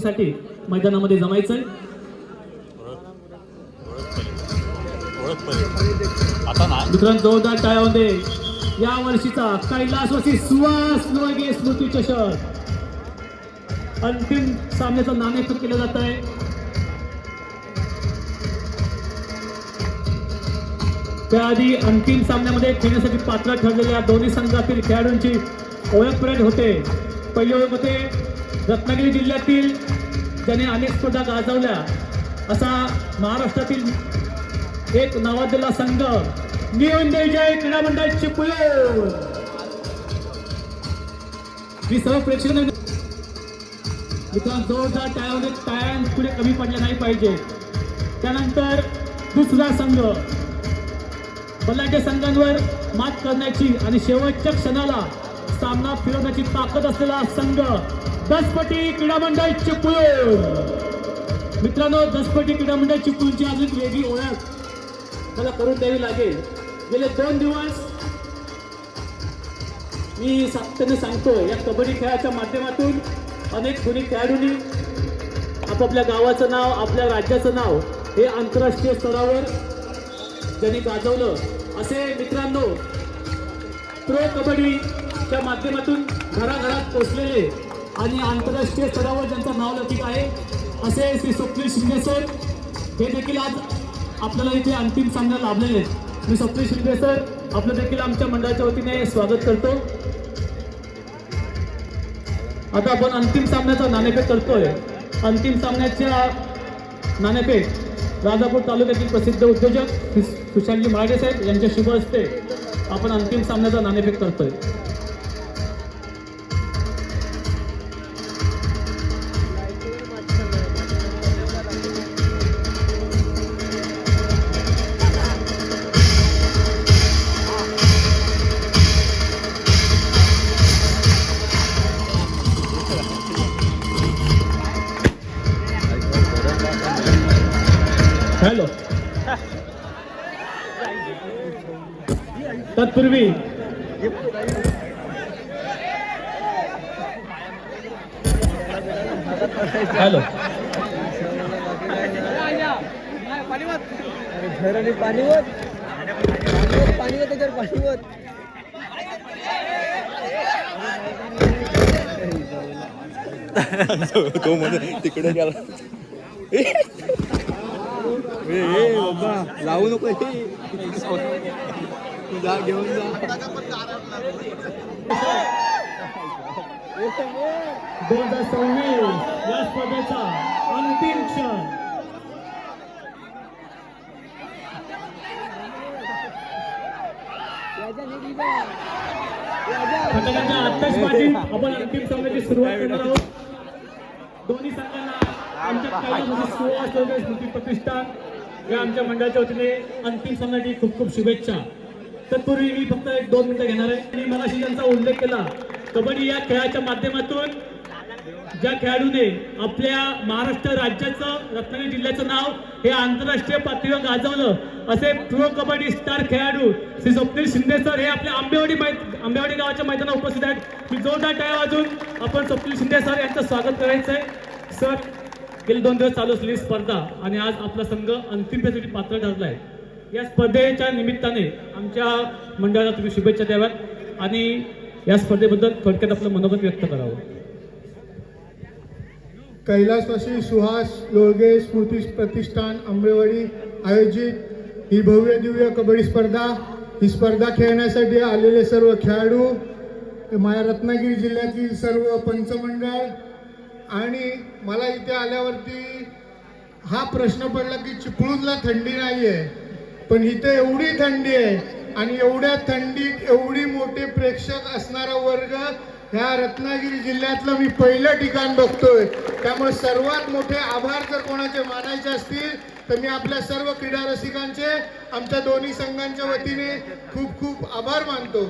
साठी मैदानामध्ये जमायचंय। मित्रांनो जोरदार टाळ्यामध्ये या वर्षीचा कैलासवासी सुहास लोळगे स्मृती चषक अंतिम सामन्याचं नाणेफेक केलं जात आहे। त्याआधी अंतिम सामन्यामध्ये खेळण्यासाठी पात्र ठरलेल्या दोन्ही संघातील खेळाडूंची ओळख परेड होते। पहिली ओळख होते रत्नागिरी जिल्ह्यातील ज्याने अनेक स्पर्धा गाजवल्या असा महाराष्ट्रातील एक नावाजलेला संघ न्यू इंडिया विजय क्रीडा मंडळ चिपळूण। मी सर्व प्रेक्षक मित्रांनो जोरदार टाळ्यामध्ये टाळ्या पुढे कमी पडल्या नाही पाहिजे। त्यानंतर दुसरा संघ बलाढ्य संघांवर मात करण्याची आणि शेवटच्या क्षणाला सामना फिरवण्याची ताकद असलेला संघ दसपटी क्रीडा मंडळ चिपळूण। मित्रांनो दसपटी क्रीडा मंडळ चिपळूणची अजून वेगळी ओळख मला करून द्यावी लागेल। गेले 2 दिवस मी सातत्याने सांगतोय या कबड्डी खेळाच्या माध्यमातून अनेक गुणी खेळाडूंनी आपापल्या गावाचं नाव आपल्या राज्याचं नाव हे आंतरराष्ट्रीय स्तरावर ज्यांनी गाजवलं असे मित्रांनो प्रो कबड्डीच्या माध्यमातून घराघरात पोचलेले आणि आंतरराष्ट्रीय स्तरावर ज्यांचं नाव लौकिक आहे असे श्री स्वप्नील शिंदे सर हे देखील आज आपल्याला इथे अंतिम सामना लाभलेले आहेत। मी स्वप्नील शिंदे सर आपलं देखील आमच्या मंडळाच्या वतीने स्वागत करतो। आता आपण अंतिम सामन्याचा नाणेफेक करतोय। अंतिम सामन्याच्या नाणेफेक राजापूर तालुक्यातील प्रसिद्ध उद्योजक सुशांतजी मराठे साहेब यांच्या शुभ हस्ते आपण अंतिम सामन्याचा नाणेफेक करतोय। हॅलो तत्पूर्वी हॅलो तो मध्ये तिकडे गेला बाबा लावू नको जा घेऊन जा 2026 या स्पर्धेचा अंतिम क्षण फटकांच्या आतषबाजी आपण अंतिम सामन्याची सुरुवात करणार आहोत। दोन्ही संघांना आमच्या कैलासवासी सुहास लोळगे स्मृती प्रतिष्ठान या आमच्या मंडळाच्या वतीने अंतिम सामन्याची खूप खूप शुभेच्छा। तत्पूर्वी मी फक्त 1-2 मिनिटं घेणार आहे। मी मगाशी ज्यांचा उल्लेख केला कबड्डी या खेळाच्या माध्यमातून ज्या खेळाडूने आपल्या महाराष्ट्र राज्याचं रत्नागिरी जिल्ह्याचं नाव हे आंतरराष्ट्रीय पातळीवर गाजवलं असे प्रो कबड्डी स्टार खेळाडू श्री स्वप्नील शिंदे सर हे आपल्या आंबेवाडी गावाच्या मैदानात उपस्थित आहेत। मी जोरदार टाळ्या वाजवून आपण स्वप्नील शिंदे सर यांचं स्वागत करायचं आहे। सर गेले 2 दिवस चालू असलेली स्पर्धा आणि आज आपला संघ अंतिम फेरीसाठी पात्र ठरला आहे। या स्पर्धेच्या निमित्ताने आमच्या मंडळाला तुम्ही शुभेच्छा द्याव्यात आणि या स्पर्धेबद्दल थोडक्यात आपलं मनोगत व्यक्त करावं। कैलासवासी सुहास लोळगे स्मृती प्रतिष्ठान आंबेवाडी आयोजित ही भव्य दिव्य कबड्डी स्पर्धा ही स्पर्धा खेळण्यासाठी आलेले सर्व खेळाडू माझ्या रत्नागिरी जिल्ह्यातील सर्व पंचमंडळ आणि मला इथे आल्यावरती हा प्रश्न पडला की चिपळूणला थंडी नाही आहे पण इथे एवढी थंडी आहे आणि एवढ्या थंडीत एवढी मोठे प्रेक्षक असणारा वर्ग ह्या रत्नागिरी जिल्ह्यातलं मी पहिलं ठिकाण बघतोय। त्यामुळे सर्वात मोठे आभार जर कोणाचे मानायचे असतील तर मी आपल्या सर्व क्रीडा रसिकांचे आमच्या दोन्ही संघांच्या वतीने खूप खूप आभार मानतो।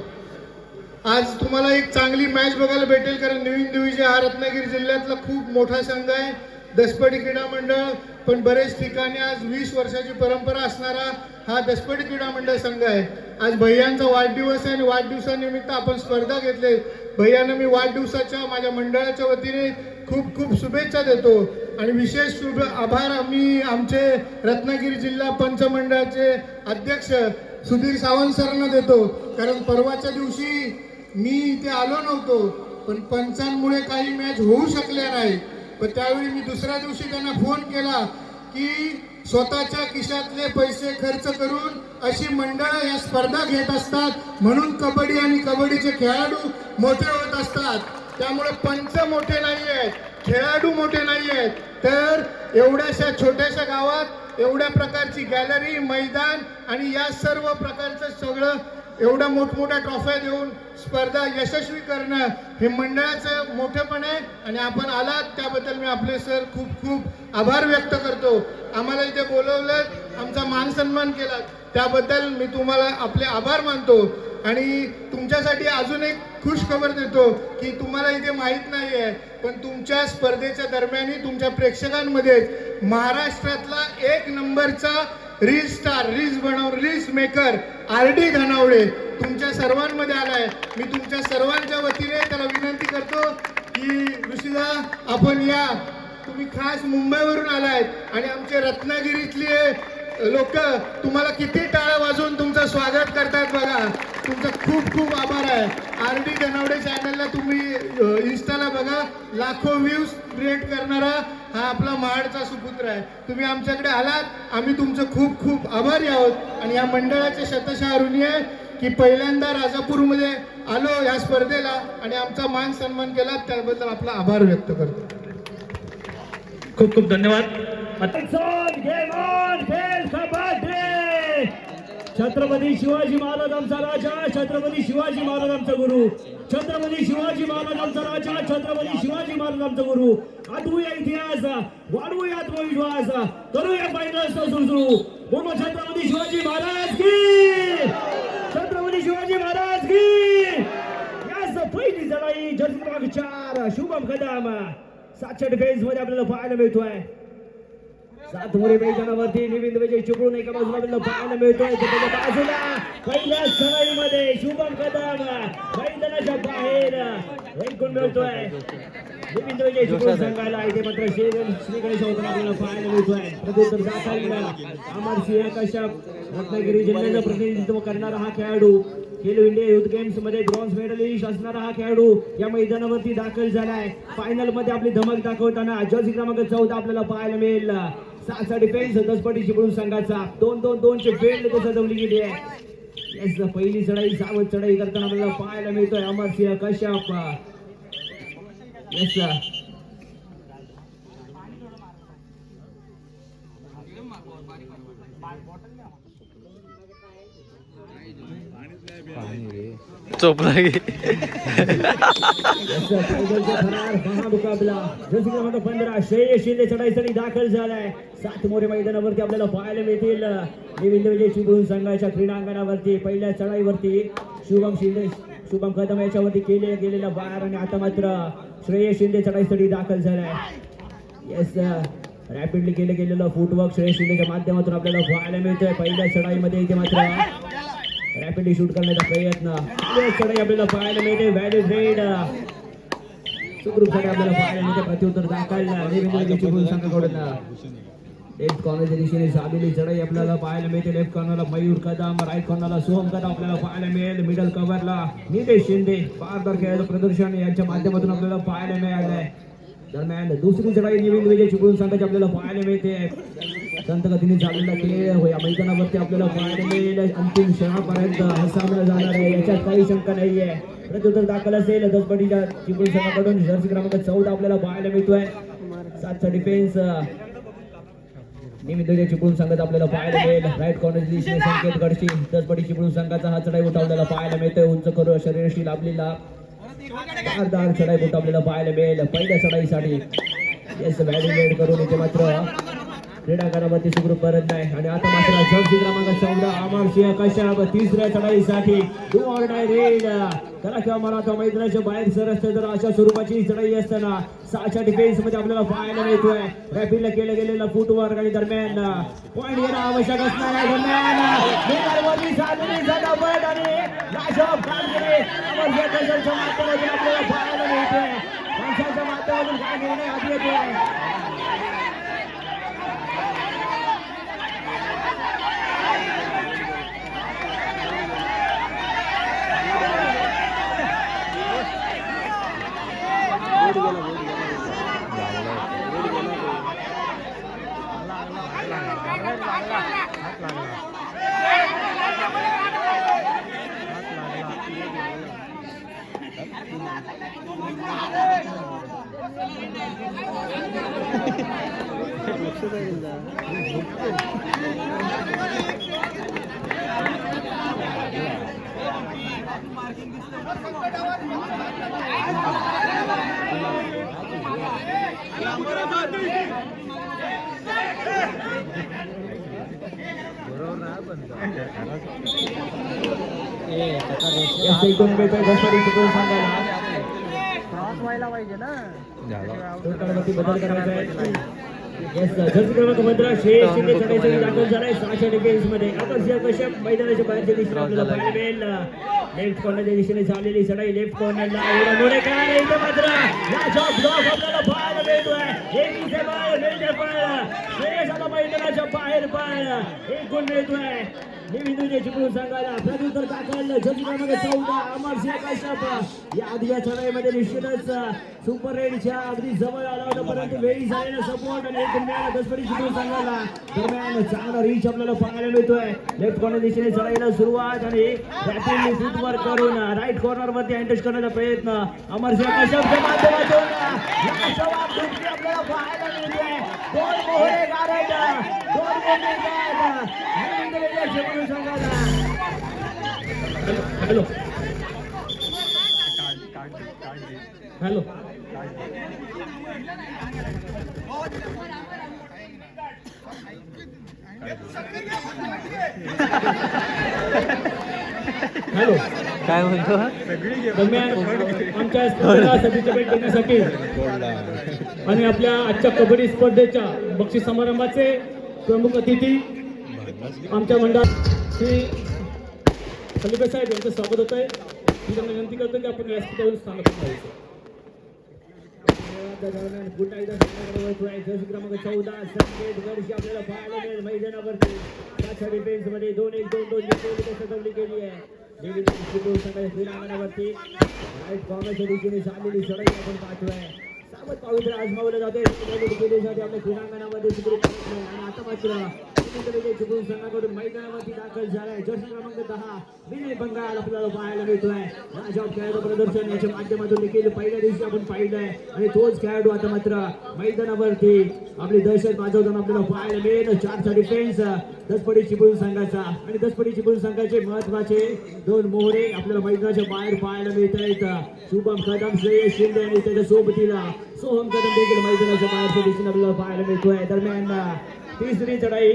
आज तुम्हाला एक चांगली मॅच बघायला भेटेल कारण न्यू इंडिया विजय हा रत्नागिरी जिल्ह्यातला खूप मोठा संघ आहे। दसपटी क्रीडा मंडळ पण बरेच ठिकाणी आज 20 वर्षाची परंपरा असणारा हा दसपटी क्रीडा मंडळ संघ आहे। आज भैयांचा वाढदिवस आहे आणि वाढदिवसानिमित्त आपण स्पर्धा घेतली। भैयांना मी वाढदिवसाच्या माझ्या मंडळाच्या वतीने खूप खूप शुभेच्छा देतो आणि विशेष शुभ आभार आम्ही आमचे रत्नागिरी जिल्हा पंच मंडळाचे अध्यक्ष सुधीर सावंत सरांना देतो. कारण परवाच्या दिवशी मी इथे आलो नव्हतो, पण पंचांमुळे काही मॅच होऊ शकल्या नाही. पण त्यावेळी मी दुसऱ्या दिवशी त्यांना फोन केला की स्वतःच्या खिशातले पैसे खर्च करून अशी मंडळं या स्पर्धा घेत असतात, म्हणून कबड्डी आणि कबड्डीचे खेळाडू मोठे होत असतात. त्यामुळे पंच मोठे नाही आहेत, खेळाडू मोठे नाही आहेत. तर एवढ्याशा छोट्याशा गावात एवढ्या प्रकारची गॅलरी, मैदान आणि या सर्व प्रकारचं सगळं एवढ्या मोठमोठ्या ट्रॉफ्या देऊन स्पर्धा यशस्वी करणं हे मंडळाचं मोठेपण आहे. आणि आपण आलात त्याबद्दल मी आपले सर खूप खूप आभार व्यक्त करतो. आम्हाला इथे बोलवलं, आमचा मान सन्मान केला, त्याबद्दल मी तुम्हाला आपले आभार मानतो. आणि तुमच्यासाठी अजून एक खुश खबर देतो की तुम्हाला इथे माहीत नाही आहे, पण तुमच्या स्पर्धेच्या दरम्यान तुमच्या प्रेक्षकांमध्ये महाराष्ट्रातला 1 नंबरचा reels star, reels maker RD Dhanawade तुमच्या सर्वांमध्ये आलाय. मी तुमच्या सर्वांच्या वतीने त्याला विनंती करतो की ऋषीदा आपण या. तुम्ही खास मुंबईवरून आलायत आणि आमचे रत्नागिरीतले लोक तुम्हाला किती टाळ्या वाजवून तुमचं स्वागत करतात बघा. तुमचा खूप खूप आभार आहे. RD धनावडे चॅनलला तुम्ही इन्स्टाला बघा, लाखो व्ह्यूज क्रिएट करणारा हा आपला महाडचा सुपुत्र आहे. तुम्ही आमच्याकडे आलात, आम्ही तुमचं खूप खूप आभारी आहोत. आणि या मंडळाचे शतशः ऋणी आहे की पहिल्यांदा राजापूरमध्ये आलो या स्पर्धेला आणि आमचा मान सन्मान केला, त्याबद्दल आपला आभार व्यक्त करतो. खूप खूप धन्यवाद. छत्रपती शिवाजी महाराज आमचा राजा, छत्रपती शिवाजी महाराज आमचा गुरु, छत्रपती शिवाजी महाराज आमचा राजा, छत्रपती शिवाजी महाराज आमचा गुरु. आठवूया इतिहास, वाढवूया आत्मविश्वास, करूया फायनल सुरू. बोलो छत्रपती शिवाजी महाराज की, छत्रपती शिवाजी महाराज की. याच पहिली लढाई जर्सी क्रमांक 4 शुभम कदम 7 डिफेन्स मध्ये आपल्याला पाहायला मिळतोय. 7 मोरे मैदानावरती निविंद विजय चिपळूण एका बाजूला आपल्याला पाहायला मिळतोय. बाजूला पहिल्या सलाईमध्ये शुभम कदम मैदानाच्या बाहेर ऐकून मिळतोय. निविंद विजय चिपळूण संघाला इथे मात्र श्री गणेश होताना आपल्याला पाहायला मिळतोय. प्रत्युत्तर दाखल अमरसिंह कश्यप रत्नागिरी जिल्ह्याचं प्रतिनिधित्व करणारा हा खेळाडू, खेलो इंडिया युथ गेम्स मध्ये ब्रॉन्झ मेडलिस्ट असणारा हा खेळाडू या मैदानावरती दाखल झालाय. फायनल मध्ये आपली धमक दाखवताना जर्सी क्रमांक 14 आपल्याला पाहायला मिळेल. 6 डिफेन्स दसपटी चिपळूण संघाचा 2-2-2 ची फेल्ड सजवली गेली आहे. पहिली चढाई सावध चढाई करताना आपल्याला पाहायला मिळतोय अमरसिंह कश्यप. चोपला मुकाबला जर्सी क्रमांक 15 श्रेयस शिंदे चढाईसाठी दाखल झालाय. 7 मोरे मैदानावरती आपल्याला पाहायला मिळतील. निविंद विजय चिपळूण संघाच्या क्रीडांगणावरती पहिल्या चढाईवरती शुभम कदम याच्यावरती केले गेलेला वार आणि आता मात्र श्रेयस शिंदे चढाईसाठी दाखल झालाय. येस, रॅपिडली केलं गेलेलं फुटवर्क श्रेयस शिंदेच्या माध्यमातून आपल्याला पाहायला मिळतोय. पहिल्या चढाईमध्ये इथे मात्र रॅपिडली शूट करण्याचा प्रयत्न, चढाई आपल्याला पाहायला मिळते. व्हॅल्यू ग्रेड सुखरूप चढाई आपल्याला पाहायला मिळते. प्रत्युत्तर दाखल निविंद विजय चिपळूण संघाकडून लेफ्ट कॉर्नरच्या दिशेने झालेली चढाई आपल्याला पाहायला मिळते. लेफ्ट कॉर्नरला मयूर कदम, राईट कॉर्नरला सोहम कदम आपल्याला पाहायला मिळेल. मिडल कव्हरला निलेश शिंदे पारदर खेळाचं प्रदर्शन यांच्या माध्यमातून आपल्याला पाहायला मिळालंय. दरम्यान दुसरी चढाई निविंद विजय चिपळूण संघाची आपल्याला पाहायला मिळते. संत गतीने झालेला खेळ या मैदानावरती आपल्याला पाहायला मिळेल. अंतिम क्षणापर्यंत हा सामना जाणार आहे, याच्यात काही शंका नाहीये. प्रत्युत्तर दाखल असेल दसपटीच्या चिपळूण संघाकडून जर्सी क्रमांक 14 आपल्याला पाहायला मिळतोय. 7चा डिफेन्स निविंद विजय चिपळूण संघात आपल्याला पाहायला मिळेल. राईट कॉर्नर दिशेने संकेत गडशी दसपटी चिपळूण संघाचा हा चढाई उठ आपल्याला पाहायला मिळतोय. उंच करू शरीराशी लाभलेला धारदार चढाई उठ आपल्याला पाहायला मिळेल. पहिल्या चढाईसाठी येस व्हॅल्यू करून इथे मात्र क्रीडागारावरती सुखरूप परत नाही आणि आता मात्र जर्सी क्रमांक 14 अमरसिंह कश्यप तिसऱ्या चढाईसाठी डू ऑर डाय रेड त्याला किंवा मला तो मैदानाच्या बाहेर सरसते तर अशा स्वरूपाची चढाई असताना 6च्या डिफेन्स मध्ये आपल्याला पाहायला मिळतोय रॅपिडला केलं गेलेलं फुटवर्क आणि दरम्यान पॉईंट येणं आवश्यक असणार आहे दरम्यान झटापट आणि नाशोब कामगिरी अमरसिंह कश्यपच्या माध्यमातून आपल्याला पाहायला मिळतोय पंचाच्या माध्यमातून काय निर्णय हाती येतोय बदल करायचा आहे जर्सी क्रमांक 15 शेष शिंदे चढाईसाठी दाखल झालाय 6च्या डिफेन्स मध्ये अमरसिंह कश्यप मैदानाच्या बाहेरच्या दिशेने आपल्याला पाहायला मिळेल लेफ्ट कॉर्नरच्या दिशेने चाललेली चढाई लेफ्ट कॉर्नरला एवढा मोठे काय इथे मात्र याचा ब्लॉक आपल्याला पाहायला मिळतोय एक इथे बाहेर मिळते पण श्रेयस आता मैदानाच्या बाहेर पण एक गुण मिळतोय निविंदूचे चिपळूण संघाला प्रत्युत्तर दाखल जर्सी क्रमांक 14 अमरसिंह कश्यप या आधीच्या चढाईमध्ये निश्चितच सुपर रेडच्या अगदी जवळ आला होता परंतु वेळी झालेला सपोर्ट आणि एक मिळाला दसपडी चिपळूण संघाला दरम्यान चांगला रीच आपल्याला पाहायला मिळतोय लेफ्ट कॉर्नर दिशेने चढाईला सुरुवात आणि रॅपिडली फुटवर्क करून राईट कॉर्नर वरती एंटच करण्याचा प्रयत्न अमरसिंह कश्यपच्या माध्यमातून आपल्याला पाहायला मिळतोय दोन मोहरे गारद दोन मोहरे गारद चिपळूण संघाला हॅलो हॅलो हॅलो काय म्हणतो दरम्यान आमच्या स्पर्धेला सभेच्या भेट देण्यासाठी आणि आपल्या आजच्या कबड्डी स्पर्धेच्या बक्षीस समारंभाचे प्रमुख अतिथी आमच्या मंडळात श्री खलिफे साहेब यांचं स्वागत होत आहे मी त्यांना विनंती करतो की आपण व्यासपीठावरून स्थानक करायचं दरम्यान पुन्हा एकदा जर्सी क्रमांक 14 संकेत वर्षी आपल्याला पाहायला मिळेल मैदानावरती 5च्या डिफेन्स मध्ये 2-1-2-2 सजवली गेली आहे क्रीडांगणावरती राईट कॉर्नरच्या दिशेने चाललेली चढाई आपण पाहतोय सावध पावित्र्य आजमावलं जाते केल्यासाठी आपल्या क्रीडांगणामध्ये आणि आता मात्र चिपळूण संघाकडून मैदानावरती दाखल झालाय जर्सी क्रमांक 10 विनय बंगाल आपल्याला पाहायला मिळतोय राजॉब खेळाडू प्रदर्शन याच्या माध्यमातून देखील पहिल्या दिवशी आपण पाहिलंय आणि तोच खेळाडू आता मात्र मैदानावरती आपली दहशत माजवताना आपल्याला पाहायला मिळेल 4चा डिफेन्स दसपडी चिपळूण संघाचा आणि दसपडी चिपळूण संघाचे महत्वाचे दोन मोहरे आपल्याला मैदानाच्या बाहेर पाहायला मिळत आहेत शुभम कदम श्रेयस शिंदे आणि त्याच्या सोबतीला सोहम कदम देखील मैदानाच्या बाहेरच्या दिशेने आपल्याला पाहायला मिळतोय दरम्यान तिसरी चढाई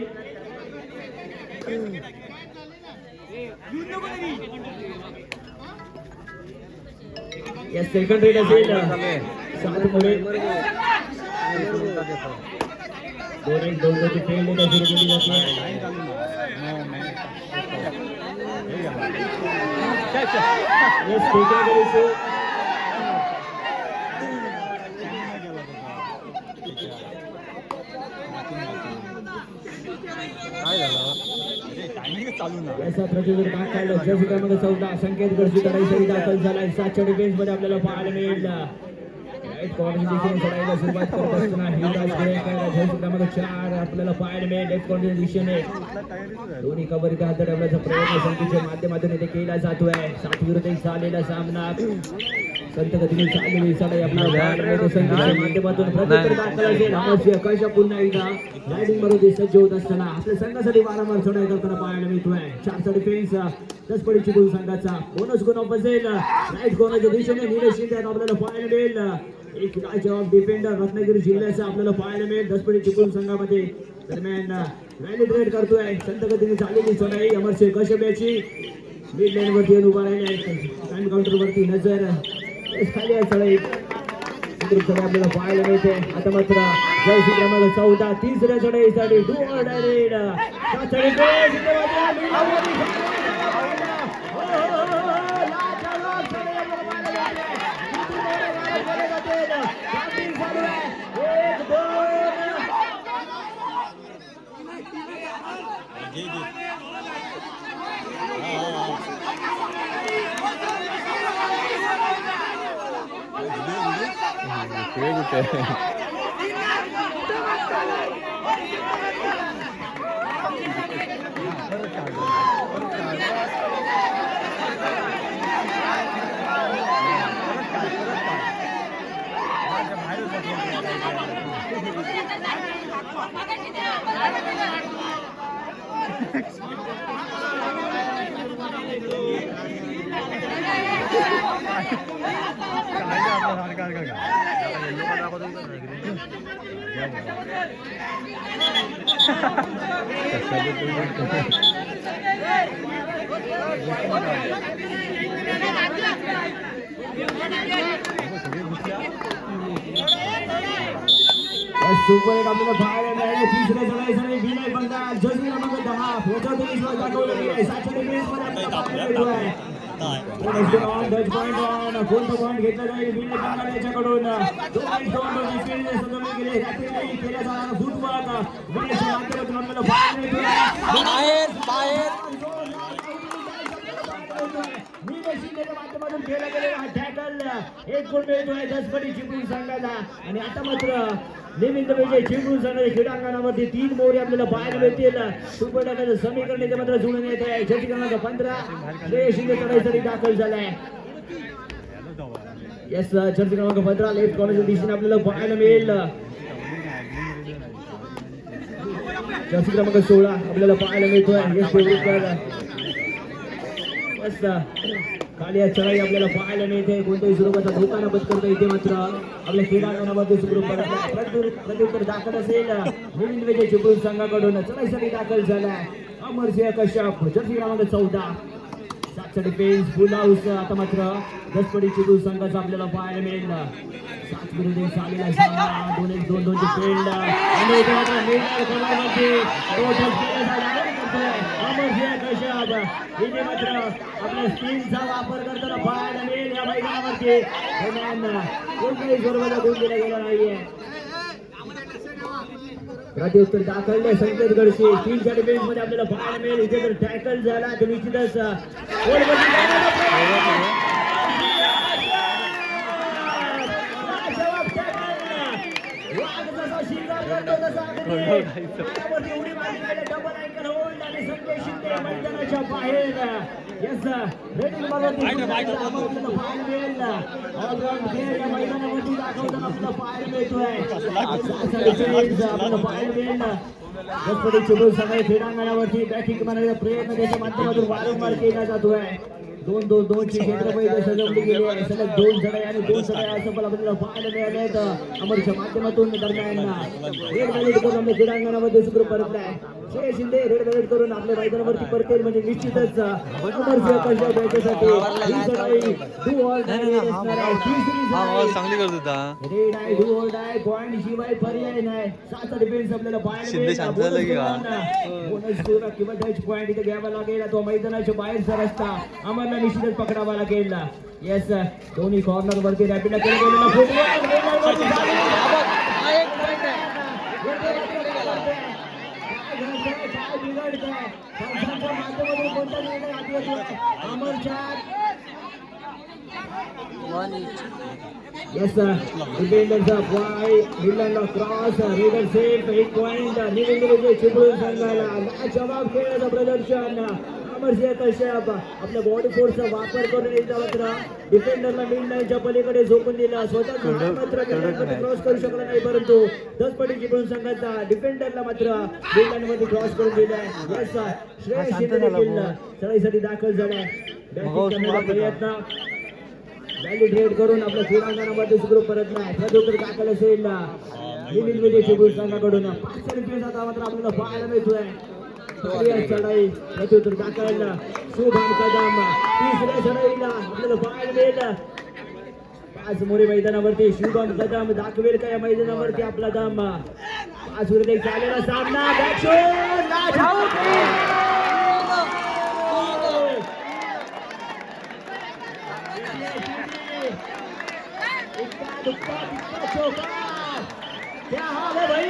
या सेकंड रेड असेल 7 मोहरे 2-1-2 खेळ सुरू केली जाते याचा प्रत्युत्तर दाखल जर्सी क्रमांक 14 संकेत गडची चढाईसाठी दाखल झालाय 7च्या डिफेन्स मध्ये आपल्याला पाहायला मिळेल राईट कॉर्नर दिशेने चढाईला सुरुवात करत असताना हिराज केळकर जर्सी क्रमांक 4 आपल्याला पाहायला मिळेल लेफ्ट कॉर्नर दिशेने दोन्ही कबड्डी हात ठेवण्याचा प्रयत्न संघाच्या माध्यमातून इथे केला जातोय 7 विरुद्ध 1 झालेला सामना संत गतीने चाललेली चढाई आपल्याला संघाच्या माध्यमातून प्रत्युत्तर दाखल असेल अमरसिंह कश्यप पुन्हा एकदा रायडिंग मध्ये सज्ज होत असताना आपल्या संघासाठी वारंवार चढाई करताना पाहायला मिळतोय 4चा डिफेन्स दसपडी चिपळूण संघाचा बोनस गुण असेल राईट कॉर्नरच्या दिशेने नीरज शिंदे आपल्याला पाहायला मिळेल एक राज ऑफ डिफेंडर रत्नागिरी जिल्ह्याचा आपल्याला पाहायला मिळेल दसपडी चिपळूण संघामध्ये दरम्यान व्हॅलिड रेड करतोय संत गतीने चाललेली चढाई अमरशे कश्यप याची मिड लाईन वरती येऊन उभा राहिले टाइम काउंटर वरती नजर खाली आहे चढाई चढाई आपल्याला पाहायला मिळते आता मात्र जर्सी क्रमांक 14 तिसऱ्या चढाईसाठी डू ऑर डाय रेड इकडे कुठे सुपर एक आपल्याला पाहायला मिळाले तिसऱ्या चढाईसाठी विनय बंगाल जर्सी क्रमांक 10 फोटो दिसला दाखवलं गेले 700 मीटर मध्ये आपल्याला टच पॉइंट ऑन कोणता पॉइंट घेतला जाईल विनय बंगाल याच्याकडून दोन स्पीड सदमी गेले रॅपिडली केला जाणारा फुटवर्क विनयच्या माध्यमातून आपल्याला पाहायला मिळतोय माध्यमातून केला गेलेला हा टॅकल एक गुण मिळतोय दसपडी चिपळूण संघाला आणि आता मात्र निमित्त विजय चिपळूण संघाच्या क्रीडांगणावरती 3 मोहरे आपल्याला पाहायला मिळतील सुपर टाकाचं समीकरण इथे मात्र जुळून येत आहे जर्सी क्रमांक 15 श्रेयस शिंदे चढाईसाठी दाखल झालाय यस जर्सी क्रमांक 15 लेफ्ट कॉर्नरच्या दिशेने आपल्याला पाहायला मिळेल जर्सी क्रमांक 16 आपल्याला पाहायला मिळतोय यस फेवरेट खाली चढाई आपल्याला पाहायला मिळते कोणत्याही स्वरूपाचा धोका न पत्करता इथे मात्र आपल्या क्रीडांगणामध्ये सुखरूप प्रत्युत्तर दाखल असेल नवीन विजय चिपळूण संघाकडून चढाईसाठी दाखल झालाय अमरसिंह कश्यप जर्सी क्रमांक 14 7 डिफेन्स फुल हाऊस आता मात्र दसपडी चिपळूण संघाचा आपल्याला पाहायला मिळेल 7 विरुद्ध चालेला सामना 2-1-2 ची फील्ड आणि इथे मात्र निर्णय क्रमांकाची अमरसिंह कश्यप इथे मात्र आपल्या स्किलचा वापर करताना पाहायला मिळेल या मैदानावरती कोणत्याही स्वरूपाचा गुण दिला गेला नाहीये प्रत्युत्तर दाखल संकेत गडसे 3 डिफेन्स मध्ये आपल्याला पाहायला मिळेल इथे जर टॅकल झाला तर निश्चितच मैदानाच्या बाहेर यस रेडिंग वरती पाहायला मिळेल ऑलराऊंड खेळ या मैदानावरती दाखवताना आपल्याला पाहायला मिळतोय आपल्याला पाहायला मिळेल दसपडी चिपळूण संघाच्या क्रीडांगणावरती बॅटिंग करण्याचा प्रयत्न त्याच्या माध्यमातून वारंवार केला जातोय 2-2-2 ची क्षेत्रफळ सजवली गेली आहे सलग 2 चढाई आणि 2 चढाई असं आपल्याला पाहायला मिळाले आहेत अमरच्या माध्यमातून दरम्यान रेड व्हॅलिड करून आपल्या क्रीडांगणामध्ये सुखरूप परतलाय श्रेयस शिंदे रेड व्हॅलिड करून आपल्या मैदानावरती परतेल म्हणजे निश्चितच अमरसिंह कश्यप यांच्यासाठी ही चढाई डू ऑर डाय असणार आहे तिसरी चांगली करत होता रेड आहे डू ऑर डाय पॉइंट शिवाय पर्याय नाही 7 डिफेन्स आपल्याला पाहायला मिळेल बोनस किंवा टच पॉइंट इथे घ्यावा लागेल तो मैदानाच्या बाहेरचा रस्ता अमरला निश्चितच पकडावा लागेल येस दोन्ही कॉर्नर वरती रॅपिडला केला गेलेला यस डिफेंडरचा फ्लाय मिडलँडला क्रॉस रेडर सेफ 1 पॉइंट निवडून चिपळूण संघाला जवाब खेळाचं प्रदर्शन अमरसिंह कश्यप आपल्या बॉडी फोर्सचा वापर करून एकदा मात्र डिफेंडरला मिडलाईनच्या पलीकडे झोपून दिला स्वतः मात्र क्रॉस करू शकला नाही परंतु दसपडी चिपळूण संघाचा डिफेंडरला मात्र मिडलाईनमध्ये क्रॉस करून दिलाय यस श्रेयस शिंदे देखील चढाईसाठी दाखल झालाय बॅटिंग करण्याचा प्रयत्न व्हॅलिड रेड करून आपल्या क्रीडांगणामध्ये सुखरूप परत नाही प्रत्युत्तर दाखल असेल निमित विजय चिपळूण संघाकडून 5 डिफेन्स आता मात्र आपल्याला पाहायला मिळतोय. चढाई प्रत्युत्तर दाखल शुभम कदम तिसऱ्या चढाईला आपल्याला पाहायला मिळेल. 5 मोरे मैदानावरती शुभम कदम दाखवेल का या मैदानावरती आपला दम. 5 विरुद्ध चालेला सामना क्या हाल है भाई.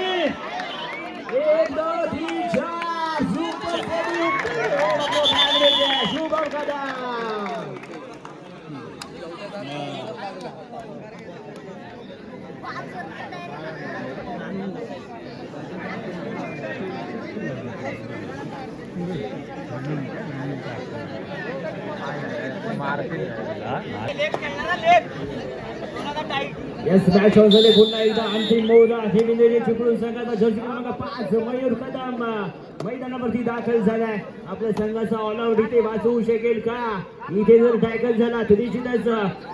1 2 3 4 super Shubham Kadam. Yes match झाले पुन्हा एकदा अंतिम मोहरा निमित चिपळूण संघाचा जर्सी क्रमांक 5 मयूर कदम मैदानावरती दाखल झालाय. आपल्या संघाचा ऑलआउट इथे वाचवू शकेल का. इथे जर टॅकल झाला तर निश्चितच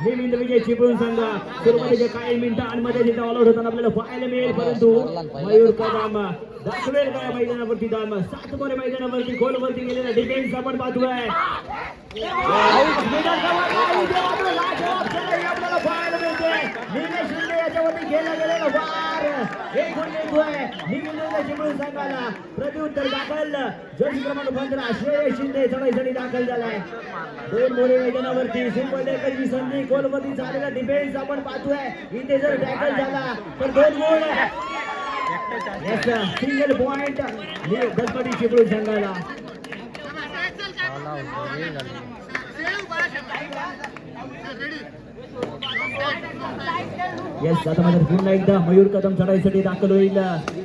निमित विजय चिपळूण संघ सुरुवातीच्या काही मिनिटांमध्ये तिथे ऑलआउट होताना आपल्याला पाहायला मिळेल. परंतु मयूर कदम दाखवेल का या मैदानावरती दम. 7 मोरे मैदानावरती गोलवरती गेलेला डिफेन्स आपण पाहतोय. आपल्याला पाहायला मिळतोय निलेश शिंदे याच्यावरती केला गेलेला वार एक गुण येतोय निमित चिपळूण संघाला. प्रत्युत्तर दाखल जर्सी क्रमांक 15 श्रेयस शिंदे चढाईसाठी दाखल झालाय. 2 मोरे मैदानावरती सिंपल टेकलची संधी गोलवरती झालेला डिफेन्स आपण पाहतोय. इथे जर टॅकल झाला तर 2 गोल. सिंगल पॉइंट दसपटी चिपळूण संघाला. येस आता मात्र पुन्हा एकदा मयूर कदम चढाईसाठी दाखल होईल.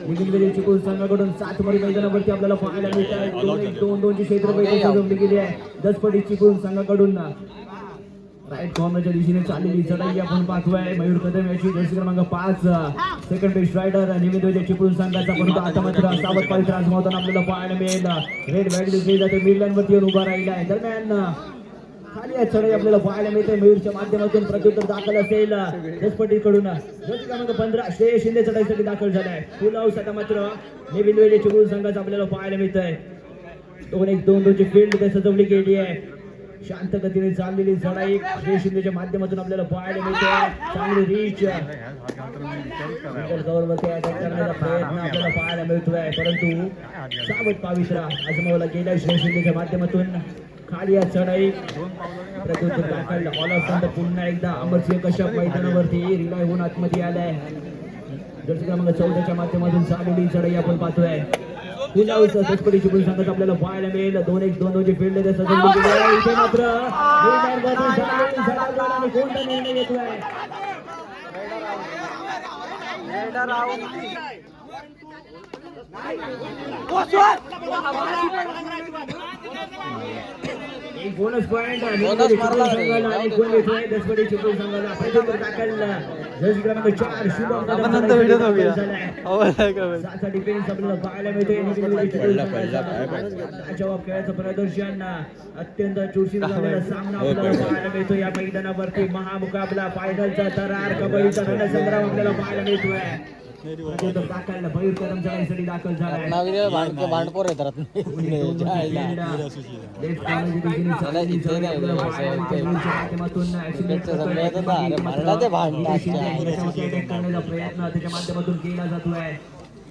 निघून चिपळूण संघाकडून 7 मोरे मैदानावरती आपल्याला पाहायला मिळत आहे. 2-2 ची क्षेत्रपैकी सजवली गेली आहे दसपटी चिपळूण संघाकडून. राईट कॉर्नरच्या दिशेने चाललेली चढाई आपण पाहतोय. मयूर कदम याची जर्सी क्रमांक 5 सेकंड बेस्ट रायडर निमित विजय चिपळूण संघाचा. परंतु आता मात्र सावध पाळी आजमावताना आपल्याला पाहायला मिळेल. रेड व्हाईट दिसली जाते मिडलँडवरती येऊन उभा राहिला आहे. दरम्यान खाली चढाई आपल्याला पाहायला मिळते. मयूरच्या माध्यमातून प्रत्युत्तर दाखल असेल दसपटीकडून. जर्सी क्रमांक 15 श्रेयस शिंदे चढाईसाठी दाखल झालाय. फुल हाऊस आता मात्र निमित विजय चिपळूण संघाचा आपल्याला पाहायला मिळत आहे. 2-1 ची फील्ड सजवली गेली आहे. शांत गतीने चाललेली चढाई श्रेयस शिंदेच्या माध्यमातून आपल्याला पाहायला मिळते. चांगली रीच कव्हरवरती अटॅक करण्याचा प्रयत्न आपल्याला पाहायला मिळतोय. परंतु सावध पावित्रा आजमावला गेल्या श्रेयस शिंदेच्या माध्यमातून. खाली या चढाई प्रत्युत्तर दाखल ऑल ऑफ पुन्हा एकदा अमरसिंह कश्यप मैदानावरती रिलाय होऊन आतमध्ये आलाय. जर्सी क्रमांक 14च्या माध्यमातून चाललेली चढाई आपण पाहतोय. दसपटी चिपळूण संघात आपल्याला पाहायला मिळेल. 2-1 ची फील्ड इथे मात्र आणि कोणता निर्णय घेतोय. एक बोनस पॉइंट संघाला आणि गोल येतोय दसपटी चिपळूण संघाला. प्रत्युत्तर दाखल जर्सी क्रमांक 4 शुभम साचा डिफेन्स आपल्याला पाहायला मिळतोय. जवाब खेळाचं प्रदर्शन अत्यंत चुरशीत झालेला सामना आपल्याला पाहायला मिळतो. या मैदानावरती महामुकाबला फायनलचा थरार कबड्डीचा रणसंग्राम आपल्याला पाहायला मिळतोय. दाखल मयूर कदम चढाईसाठी दाखल झालाय. प्रयत्न त्याच्या माध्यमातून केला जातोय.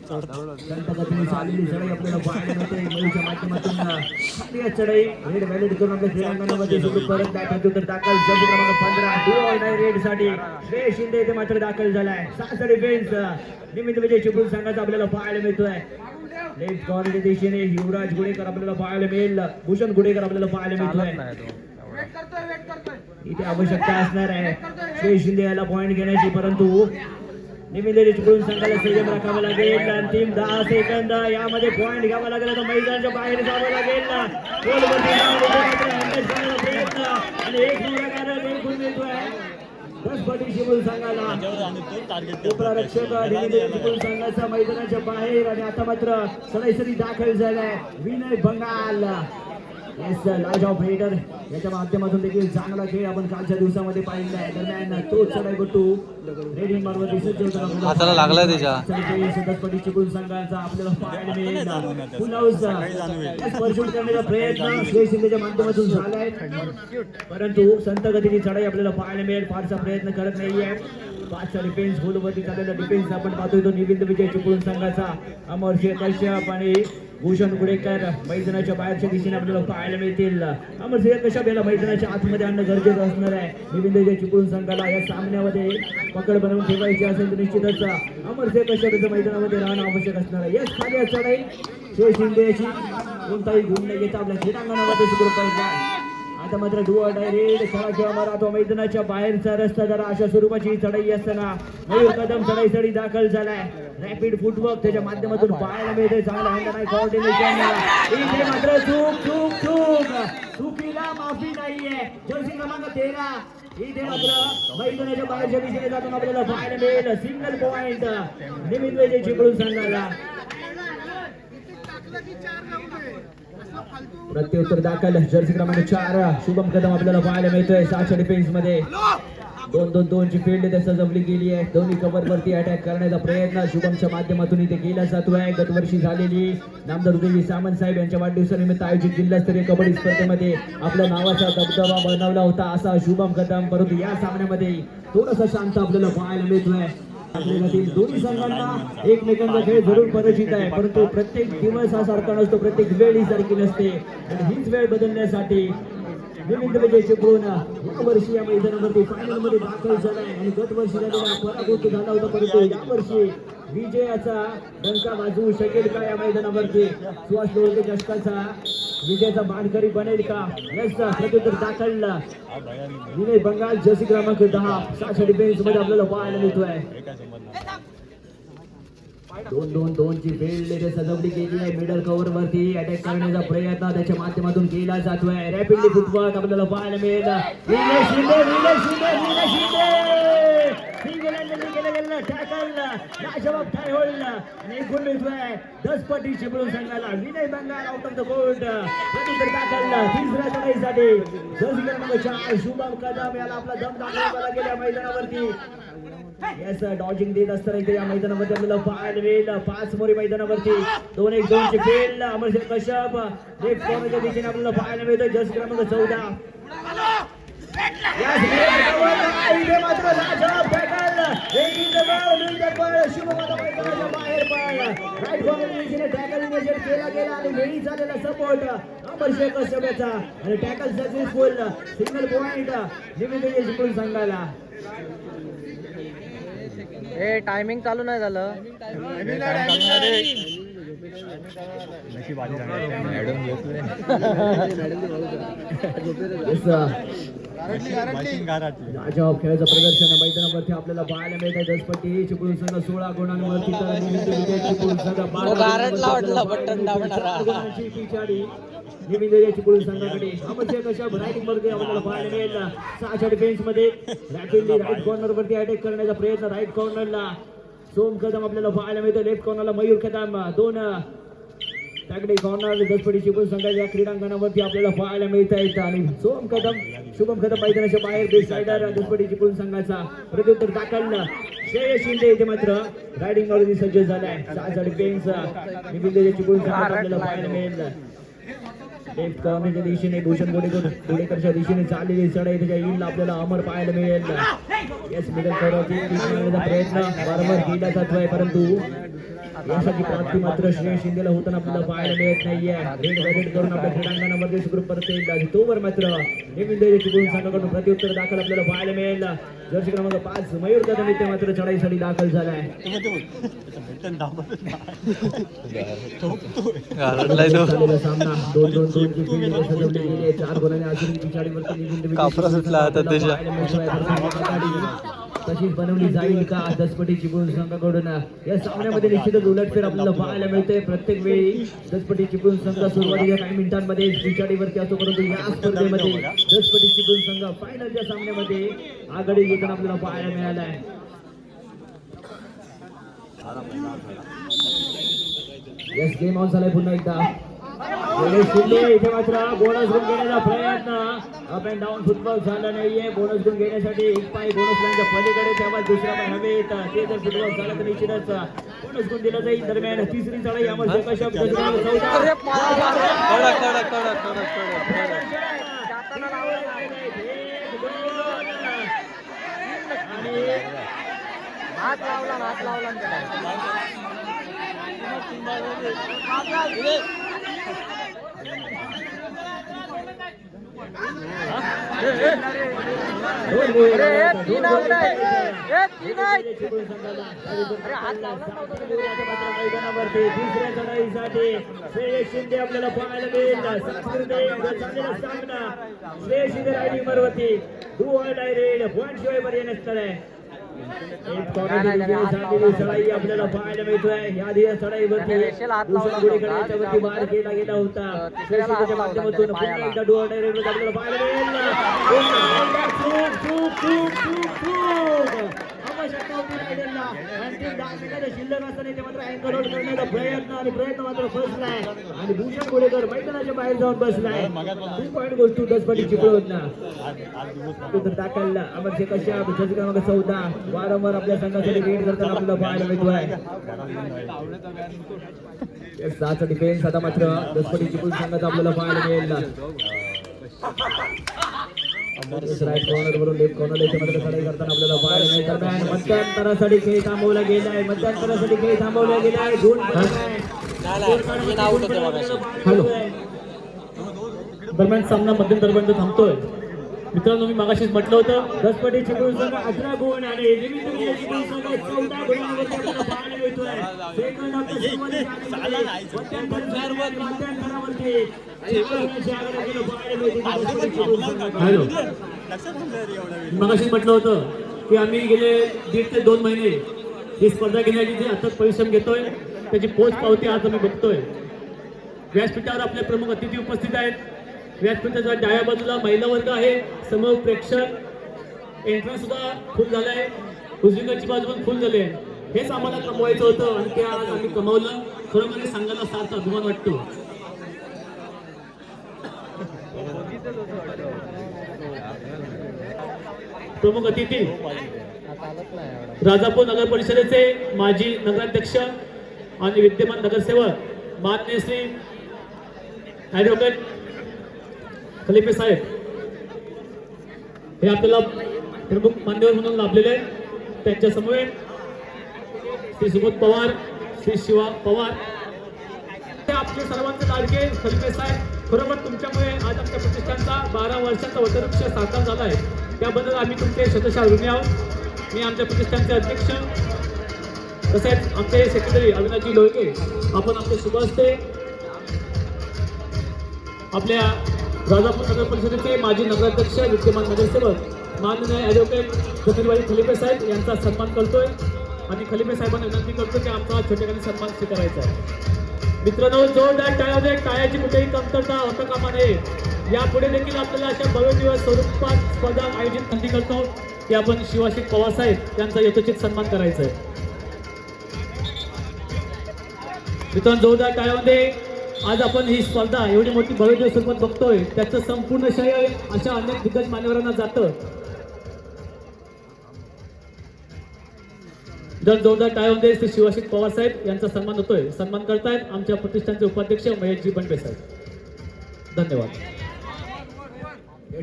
चाललेली चढाई आपल्याला पाहायला मिळते. मयूरच्या माध्यमातून खाली चढाई रेड व्हॅलिड करून आपल्या क्रीडांगणामध्ये परत प्रत्युत्तर दाखल जर्सी क्रमांक 15 रेड साठी श्रेयस शिंदे इथे मात्र दाखल झालाय. 6 डिफेन्स निमित विजय चिपळूण संघाचा आपल्याला पाहायला मिळतोय. लेफ्ट कॉर्नरच्या दिशेने युवराज गुडेकर आपल्याला पाहायला मिळेल. भूषण गुडेकर आपल्याला पाहायला मिळतोय. इथे आवश्यकता असणार आहे श्रेयस शिंदे याला पॉइंट घेण्याची. परंतु निमित चिपळूण संघाला संयम राखावा लागेल. अंतिम 10 सेकंद यामध्ये पॉइंट घ्यावा लागेल तर मैदानाच्या बाहेर जावं लागेल. प्रयत्न आणि एक गुण मिळतोय दसपटी चिपळूण संघाला. उपरक्षक चिपळूण संघाचा मैदानाच्या बाहेर आणि आता मात्र चढाईसाठी दाखल झालाय विनय बंगाल. येस लाजॉब रेडर याच्या माध्यमातून देखील चांगला खेळ आपण कालच्या दिवसामध्ये पाहिलेला आहे. दरम्यान तो चढाईपटू रेडिंग मार्ग दिसत होता. हाताला लागलाय त्याच्या. सदस्यपदी चिपळूण संघाचा आपल्याला पाहायला मिळेल. परशूट करण्याचा प्रयत्न श्रेय शिंदेच्या माध्यमातून झाला आहे, परंतु संत गतीची चढाई आपल्याला पाहायला मिळेल. फारसा प्रयत्न करत नाहीये. 5चा डिफेन्स गोलवरती झालेला डिफेन्स आपण पाहतोय तो निविंद विजय चिपळूण संघाचा. अमरसिंह कश्यप आणि भूषण गुडेकर मैदानाच्या बाहेरच्या दिशेने आपल्याला पाहायला मिळतील. अमरसिंह कश्यप याला मैदानाच्या आतमध्ये आणणं गरजेचं असणार आहे. निविंद विजय चिपळूण संघाला या सामन्यामध्ये पकड बनवून ठेवायची असेल तर निश्चितच अमरसिंह कश्यप याचं मैदानामध्ये राहणं आवश्यक असणार आहे. यस खाली चढाई श्रेय शिंदे याची कोणताही गुण न घेता आपल्या क्रीडांगणामध्ये सुरू करत. आता मात्र डुआ डायरेक्ट खेळा किंवा मारा मैदानाच्या बाहेरचा रस्ता जरा अशा स्वरूपाची चढाई असताना मयूर कदम चढाईसाठी दाखल झालाय. रॅपिड फुटवर्क त्याच्या माध्यमातून पाहायला मिळते. चांगला हँड नाही कोऑर्डिनेशन. इथे मात्र चुकीला माफी नाहीये. जर्सी क्रमांक 13 इथे मात्र मैदानाच्या बाहेरच्या दिशेने जाताना आपल्याला पाहायला मिळेल. सिंगल पॉइंट निमित्त विजय चिपळूण संघाला. प्रत्युत्तर दाखल जर्सी क्रमांक 4 शुभम कदम आपल्याला पाहायला मिळतोय. 6च्या डिफेन्स मध्ये 2-2-2 ची फील्ड इथे सजवली गेली आहे. दोन्ही कव्हर वरती अटॅक करण्याचा प्रयत्न शुभमच्या माध्यमातून इथे केला जातोय. गतवर्षी झालेली नामदार उदयजी सामंत साहेब यांच्या वाढदिवसानिमित्त आयोजित जिल्हास्तरीय कबड्डी स्पर्धेमध्ये आपल्या नावाचा दबदबा बनवला होता असा शुभम कदम, परंतु या सामन्यामध्ये थोडासा शांत आपल्याला पाहायला मिळतोय. दोन्ही संघांना एकमेकांचा खेळ जरूर परिचित आहे, परंतु प्रत्येक दिवस हा सारखा नसतो, प्रत्येक वेळ ही सारखी नसते आणि हीच वेळ बदलण्यासाठी निमित्त विजय चिपळूण या वर्षी या मैदानावरती फायनल मध्ये दाखल झालाय आणि गत वर्षी झालेला पराभूत झाला होता, परंतु या वर्षी विजयाचा डंका वाजवू शकेल का या मैदानावरती? सुहास लोळगे चषकाचा विजयाचा मानकरी बनेल का? यस प्रत्युत्तर दाखल विनय बंगाल जर्सी क्रमांक 10 6 डिफेन्स मध्ये आपल्याला पाहायला मिळतोय. 2-2-2 ची फील्ड इथे सजवली गेली आहे. मिडल कव्हर वरती अटॅक करण्याचा प्रयत्न त्याच्या माध्यमातून केला जातोय. रॅपिडली फुटवर्क आपल्याला पाहायला मिळेल. पटी चिपळूण संघाला Vinay Bangal out of the board. प्रत्युत्तर दाखल तिसऱ्या चढाईसाठी जर्सी क्रमांक 4 शुभम कदम याला आपला दम दाखवावा लागेल या मैदानावरती. यस डॉजिंग देत असताना इथे या मैदानामध्ये आपल्याला पाहायला मिळेल. 5 मोरी मैदानावरती 2-1-2 ची फील्ड अमरसिंह कश्यप लेफ्ट कॉर्नरच्या दिशेने आपल्याला पाहायला मिळतोय. जर्सी क्रमांक 14 इथे मात्र लाजवाब टॅकल राईट कॉर्नरच्या दिशेने टॅकल इनिशिएट केला गेला आणि वेळी झालेला सपोर्ट अमरसिंह कश्यप याचा आणि टॅकल सक्सेसफुल. सिंगल पॉइंट निमित्त विजय चिपळूण संघाला. ए टायमिंग चालू नाही झालं. लाजवाब खेळाचं प्रदर्शन मैदानावरती आपल्याला पाहायला मिळत आहे. दसपट्टी चिपळूण संघ 16 गुणांवरती तर निमित्त विजय चिपळूण संघ 12 गुणांची पिछाडी निमित्त विजय चिपळूण संघाकडे. अमरसिंह कश्यप राईट वरती आपल्याला पाहायला मिळेल. 6च्या डिफेन्स मध्ये रॅपिडली राईट कॉर्नर वरती अटॅक करण्याचा प्रयत्न. राईट कॉर्नरला सोम कदम आपल्याला पाहायला मिळतो. लेफ्ट कॉर्नरला मयूर कदम 2 त्याकडे कॉर्नर दसपट्टी चिपळूण संघाच्या क्रीडांगणावरती आपल्याला पाहायला मिळत आहेत आणि सोम कदम शुभम कदम मैदानाच्या बाहेर बेस्ट रायडर दसपट्टी चिपळूण संघाचा. प्रत्युत्तर दाखल श्रेय शिंदे इथे मात्र रायडिंग वरती सज्ज झालाय. 6चा डिफेन्स निमित्त चिपळूण संघाला आपल्याला पाहायला मिळेल. लेफ्ट कॉर्नरच्या दिशेने भूषण गोडेकरच्या दिशेने चाललेली चढाई त्याच्या येईल आपल्याला अमर पाहायला मिळेल. येस मिडल करण्याचा प्रयत्न वारंवार केला जातोय, परंतु यशाची प्राप्ती मात्र श्रेय शिंदेला होताना आपल्याला पाहायला मिळत नाहीये. रेड बजेट करून आपल्या क्रीडांगणामध्ये सुखरूप परत येईल. तोवर मात्र निमित्त चिपळूण संघाकडून प्रत्युत्तर दाखल आपल्याला पाहायला मिळेल. जर्सी क्रमांक 5 मयूर कदम इथे मात्र चढाईसाठी दाखल झालाय. सामना 2-2-2 ची फील्ड सजवली गेली आहे. 4 गुणांनी अजून पिछाडीवरती तशीच बनवली जाईल का दसपट्टी चिपळूण संघाकडून? या सामन्यामध्ये निश्चितच उलटफेर आपल्याला पाहायला मिळते. प्रत्येक वेळी दसपट्टी चिपळूण संघ सुरुवातीच्या काही मिनिटांमध्ये पिछाडीवरती असतो, परंतु या स्पर्धेमध्ये दसपट्टी चिपळूण संघ फायनलच्या सामन्यामध्ये आघाडी घेताना आपल्याला पाहायला मिळाला आहे. यस गेम ऑन झालाय पुन्हा एकदा. शिंदे इथे मात्र बोनस गुण घेण्याचा प्रयत्न. अप अँड डाऊन फुटबॉल झाला नाहीये. बोनस गुण घेण्यासाठी एक पाय बोनस लाईनच्या पलीकडे, त्यामुळे दुसरा पाय हवेत. ते जर फुटबॉल झाला तर निश्चितच बोनस गुण दिला जाईल. दरम्यान तिसरी चढाई यामध्ये कशा हात लावला तिसऱ्या चढाईसाठी श्रेयस शिंदे आपल्याला पाहायला मिळेल. सामना श्रेयस शिंदे रायडिंग वरती डू ऑल डायरेक्ट पॉईंट शिवाय पर्यंत नसणार आहे. चढाई आपल्याला पाहायला मिळतोय. या चढाईवरती याच्यावरती बार केला गेला होता. माध्यमातून पुन्हा एकदा डू ऑल डायरेक्ट आपल्याला पाहायला मिळेल. शिल्लक असताना ते मात्र अँकर आउट करण्याचा प्रयत्न मात्र फसलाय आणि भूषण गोडेकर मैदानाच्या बाहेर जाऊन बसलाय. 2 पॉईंट गोष्टी 10 पटी चिपळूणला टाकायला अमर शेख कश्यप क्रमांक 14 वारंवार आपल्या संघासाठी रेड करताना आपल्याला पाहायला मिळतोय. 7 डिफेन्स आता मात्र 10 पटी चिपळूण संघाचा आपल्याला पाहायला मिळेल. राईट कॉर्नर वरून लेफ्ट कॉर्नर याच्यामध्ये चढाई करताना आपल्याला पाहायला मिळेल. दरम्यान मध्यंतरासाठी खेळ थांबवला गेलाय. दरम्यान सामना मध्यंतरपर्यंत थांबतोय. मित्रांनो, मी मगाशीच म्हटलं होतं 10 पटी चिपळूण संघ 18 गुण आणि चिपळूण संघ 14 गुणांवरती आपल्याला पाहायला मिळतोय. सेकंड हाफच्या मगाशीच म्हटलं होतं की आम्ही गेले 1.5 ते 2 महिने ही स्पर्धा घेण्याची जे अथक परिश्रम घेतोय त्याची पोच पावती आज आम्ही बघतोय. व्यासपीठावर आपले प्रमुख अतिथी उपस्थित आहेत. व्यासपीठाच्या डाव्या बाजूला महिला वर्ग आहे. समोर प्रेक्षक एंट्रन्स सुद्धा फुल झालाय. उजवीकडची बाजू पण फुल झाली आहे. हेच आम्हाला कमवायचं होतं आणि ते आज आम्ही कमवलं. खरोखर सांगायला सार्थ अभिमान वाटतो. प्रमुख अतिथी राजापूर नगर परिषदेचे माजी नगराध्यक्ष आणि विद्यमान नगरसेवक माननीय श्री ॲडव्होकेट खलिफे साहेब हे आपल्याला प्रमुख मान्यवर म्हणून लाभलेले आहेत. त्यांच्या समवेत श्री सुबोध पवार, श्री शिवा पवार, ते आपले सर्वांचे लाडके खलिफे साहेब. खरोखर तुमच्यामुळे आज आमच्या प्रतिष्ठानचा 12 वर्षाचा वटवृक्ष साकार झाला आहे. त्याबद्दल आम्ही तुमचे शतशः ऋणी आहोत. मी आमच्या प्रतिष्ठानचे अध्यक्ष तसेच आमचे सेक्रेटरी अविनाशजी लोळके, आपण आमचे शुभ हस्ते आपल्या राजापूर नगर परिषदेचे माजी नगराध्यक्ष विद्यमान नगरसेवक माननीय ॲडव्होकेट जमीरभाई खलिफे साहेब यांचा सन्मान करतोय आणि खलिफे साहेबांना विनंती करतो की आमचा छोटेखानी सन्मान स्वीकारायचा आहे. मित्रांनो, जोरदार टाळ्या. टाळ्याची कुठेही कमतरता होता कामा नये. यापुढे देखील आपल्याला अशा भव्य स्वरूपात स्पर्धा आयोजित संधी करतो की आपण शिवाशिक पवार साहेब यांचा यथोचित सन्मान करायचा आहे. मित्रांनो, जोरदार टाळ्यामध्ये आज आपण ही स्पर्धा एवढी मोठी भव्य स्वरूपात बघतोय. त्याचं संपूर्ण श्रेय अशा अनेक दिग्गज मान्यवरांना जातं. जोरदार टाळ्यामध्ये श्री शिवाशिक पवार साहेब यांचा सन्मान होतोय. सन्मान करतायत आमच्या प्रतिष्ठानचे उपाध्यक्ष महेशजी बंडे साहेब. धन्यवाद.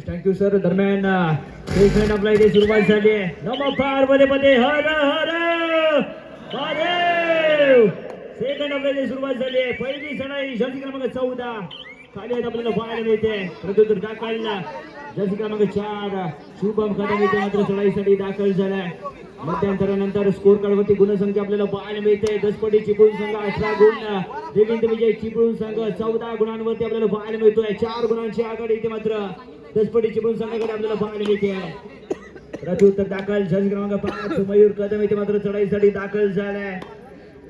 Thank you sir. दरम्यान आपल्या इथे सुरुवात झाली आहे. नमो पार्वतीपते हर हर महादेव. सेकंड आपल्या सुरुवात झाली आहे. पहिली चढाई जर्सी क्रमांक 14 खाली आहेत आपल्याला पाहायला मिळते. प्रत्युत्तर दाखल जर्सी क्रमांक 4 शुभम कदम इथे मात्र चढाईसाठी दाखल झालाय. मध्यंतरानंतर स्कोर कार्डवरती गुणसंख्या आपल्याला पाहायला मिळते. 10 पटी चिपळूण संघ 18 गुण, देवेंद्र विजय चिपळूण संघ 14 गुणांवरती आपल्याला पाहायला मिळतोय. 4 गुणांची आघाडी इथे मात्र 10 पटी चिपळूण संघाकडे आपल्याला पाहायला मिळते. प्रत्युत्तर दाखल जर्सी क्रमांक 5 मयूर कदम इथे मात्र चढाईसाठी दाखल झालाय.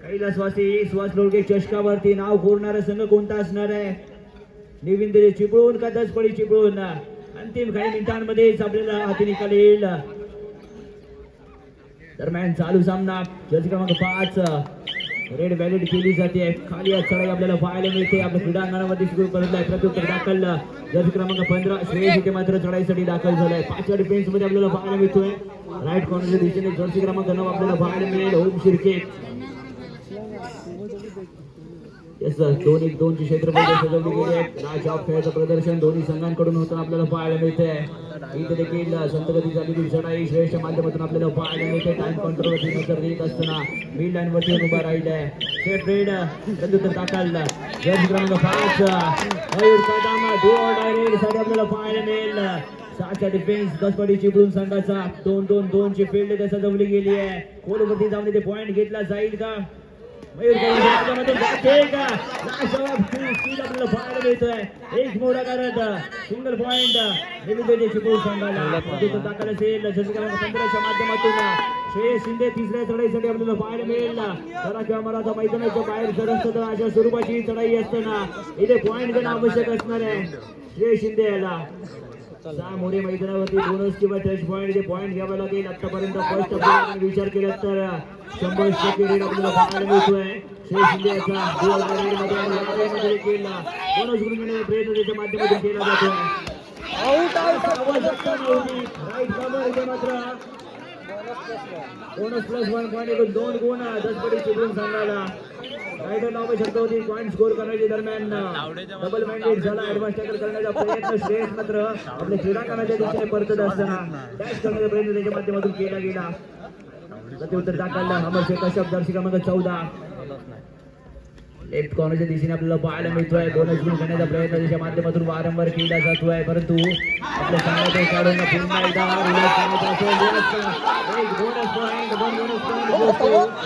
कैलासवासी सुहास लोळके चषकावरती नाव कोरणारा संघ कोणता असणार आहे? देवेंद्र चिपळूण का 10 पटी चिपळूण? अंतिम काही मिनिटांमध्येच आपल्याला हाती निकाल येईल. दरम्यान चालू सामना जर्सी क्रमांक 5 रेड व्हॅलिड केली जाते. खाली चढाई आपल्याला पाहायला मिळते. आपल्या क्रीडांगणामध्ये सुरू करतलाय. प्रत्युत्तर दाखल जर्सी क्रमांक 15 श्रेयस इथे मात्र चढाईसाठी दाखल झालाय. 5 डिफेन्स मध्ये आपल्याला पाहायला मिळतोय. राईट कॉर्नरच्या दिशेने जर्सी क्रमांक 9 आपल्याला पाहायला मिळेल. ओम शिर्के. येस 2-1-2 ची क्षेत्रफळ सजवली गेली आहे. राज ऑफ खेळाचं प्रदर्शन दोन्ही संघांकडून होतं आपल्याला पाहायला मिळतंय. इथे देखील संतगती झालेली चढाई श्रेयसच्या माध्यमातून आपल्याला पाहायला मिळते. टाइम कंट्रोलवरती नजर देत असताना मिड लाईन वरती उभा राहिलाय. सेट रेड प्रत्युत्तर दाखल जर्सी क्रमांक 5 Mayur Kadam do or die red साठी आपल्याला पाहायला मिळेल. 7चा डिफेन्स 10 पडी चिपळूण संघाचा 2-2-2 ची फील्ड इथे सजवली गेली आहे. खोलवरती जाऊन इथे पॉइंट घेतला जाईल का? मयूर कदम जाते का? आपल्याला पाहायला मिळतोय. एक मोठा करत सिंगल पॉइंट निमित्त चिपळूण संघाला प्रत्युत्तर दाखल असेल. जर्सी क्रमांक 15च्या माध्यमातून श्रेयस शिंदे तिसऱ्या चढाईसाठी आपल्याला पाहायला मिळेल. जरा किंवा मराठा मैदानाच्या बाहेर सरसत अशा स्वरूपाची चढाई असताना इथे पॉइंट घेणं आवश्यक असणार आहे श्रेयस शिंदे याला. 6 मोठे मैदानावरती बोनस किंवा टच पॉइंट पॉइंट घ्यावा लागेल. आतापर्यंत फर्स्ट आपण विचार केला तर 100% रेड आपल्याला पाहायला मिळतोय. श्रेयस शिंदे याचा मध्ये केला बोनस गुण मिळण्याचा प्रयत्न त्याच्या माध्यमातून केला जातोय. राईट कव्हर इथे मात्र बोनस +1 पॉइंट 2 गुण 10 पडी चिपळूण संघाला. रायडर नाव शकतो होती पॉइंट स्कोर करण्याच्या दरम्यान डबल मॅन्डेट झाला. ऍडव्हान्स टॅकल करण्याचा प्रयत्न श्रेयस मात्र आपल्या क्रीडांगणाच्या दिशेने परतत असताना डॅश करण्याचा प्रयत्न त्याच्या माध्यमातून केला गेला. प्रत्युत्तर दाखल अमरशेख कश्यप जर्सी क्रमांक 14 लेफ्ट कॉर्नरच्या दिशेने आपल्याला पाहायला मिळतोय. बोनस गुण करण्याचा प्रयत्न त्याच्या माध्यमातून वारंवार केला जातोय. परंतु आपल्या संघाच्या खेळाडूंना पुन्हा एकदा रिलॅक्स करण्याचा असेल. एक bonus point 2 bonus point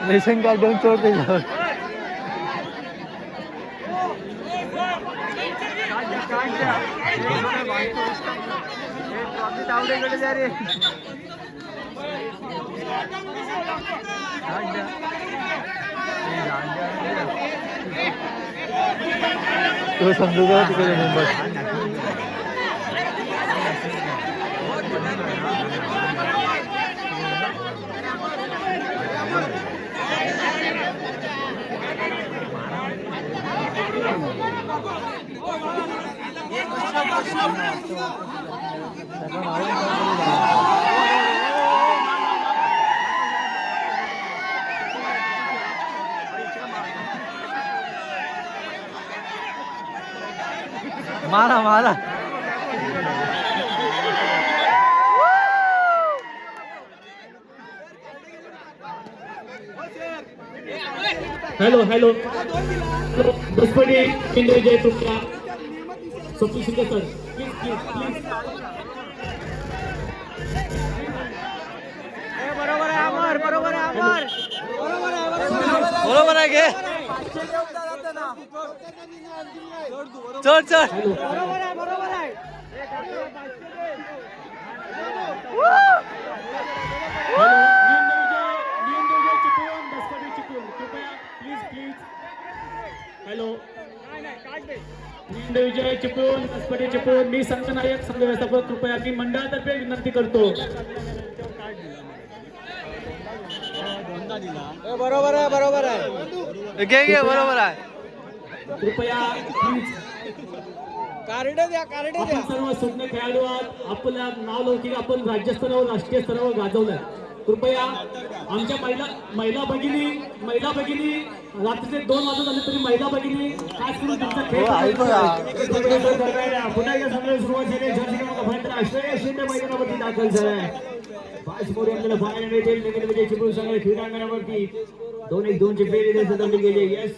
ration card देऊन चोर त्याच्यावर तो समजू का तिकडे मुंबईत मारा मारा हॅलो हॅलो दसपडी केंद्र जय तुमचा सप्ती Shinde sir please please please. बरोबर आहे अमर, बरोबर आहे अमर, बरोबर आहे घे चढ चढ बरोबर आहे, बरोबर आहे. हॅलो विजय चिपळूण दसपडी चिपळूण मी संघनायक संघ व्यवस्थापक कृपया की मंडळातर्फे विनंती करतो. बरोबर आहे, बरोबर आहे. घे घे बरोबर आहे. कृपया प्लीज कार्ड द्या, कार्ड द्या. आपण सर्व सुज्ञ खेळाडू आहात. आपलं नाव लौकिक आपण राज्यस्तरावर राष्ट्रीय स्तरावर गाजवलंय. कृपया आमच्या महिला भगिनी रात्रीचे 2 वाजत आले तरी महिला भगिनी खास करून तुमचा खेळ पुन्हा एकदा सगळं सुरुवात झाली. जर्सी क्रमांक 15 श्रेयस शिंदे मैदानावरती दाखल झालाय. 5 मोरे आपल्याला पाहायला मिळतील. नवीन चिपळूण संघ क्रीडांगणावरती 2-1-2 ची फेरी सजवली गेली. येस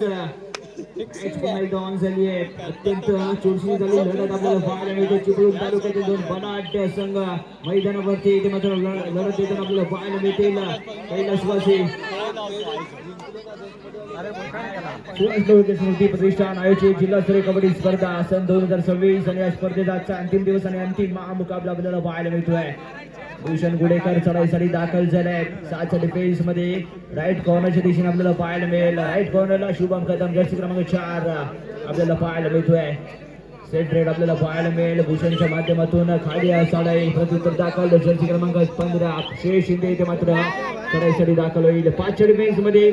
मॅच पुन्हा एकदा ऑन झाली आहे. अत्यंत चुरशी झाली लढत आपल्याला पाहायला मिळते. चिपळूण तालुक्यातील दोन बनाढ्य संघ मैदानावरती इथे मात्र लढत देताना आपल्याला पाहायला मिळतील. कैलासवासी सुहास लोळगे स्मृती प्रतिष्ठान आयोजित जिल्हास्तरीय कबड्डी स्पर्धा सन 2026 आणि या स्पर्धेचा आजचा अंतिम दिवस आणि अंतिम महामुकाबला आपल्याला पाहायला मिळतोय. भूषण गुडेकर चढाईसाठी दाखल झाले. 7 डिफेन्स मध्ये राईट कॉर्नरच्या दिशेने आपल्याला पाहायला मिळेल. राईट कॉर्नरला शुभम कदम जर्सी क्रमांक 4 आपल्याला पाहायला मिळतोय. सेट रेड आपल्याला पाहायला मिळेल. भूषणच्या माध्यमातून खाली चढाई प्रत्युत्तर दाखल जर्सी क्रमांक 15 शेष शिंदे इथे मात्र चढाईसाठी दाखल होईल. 5 डिफेन्स मध्ये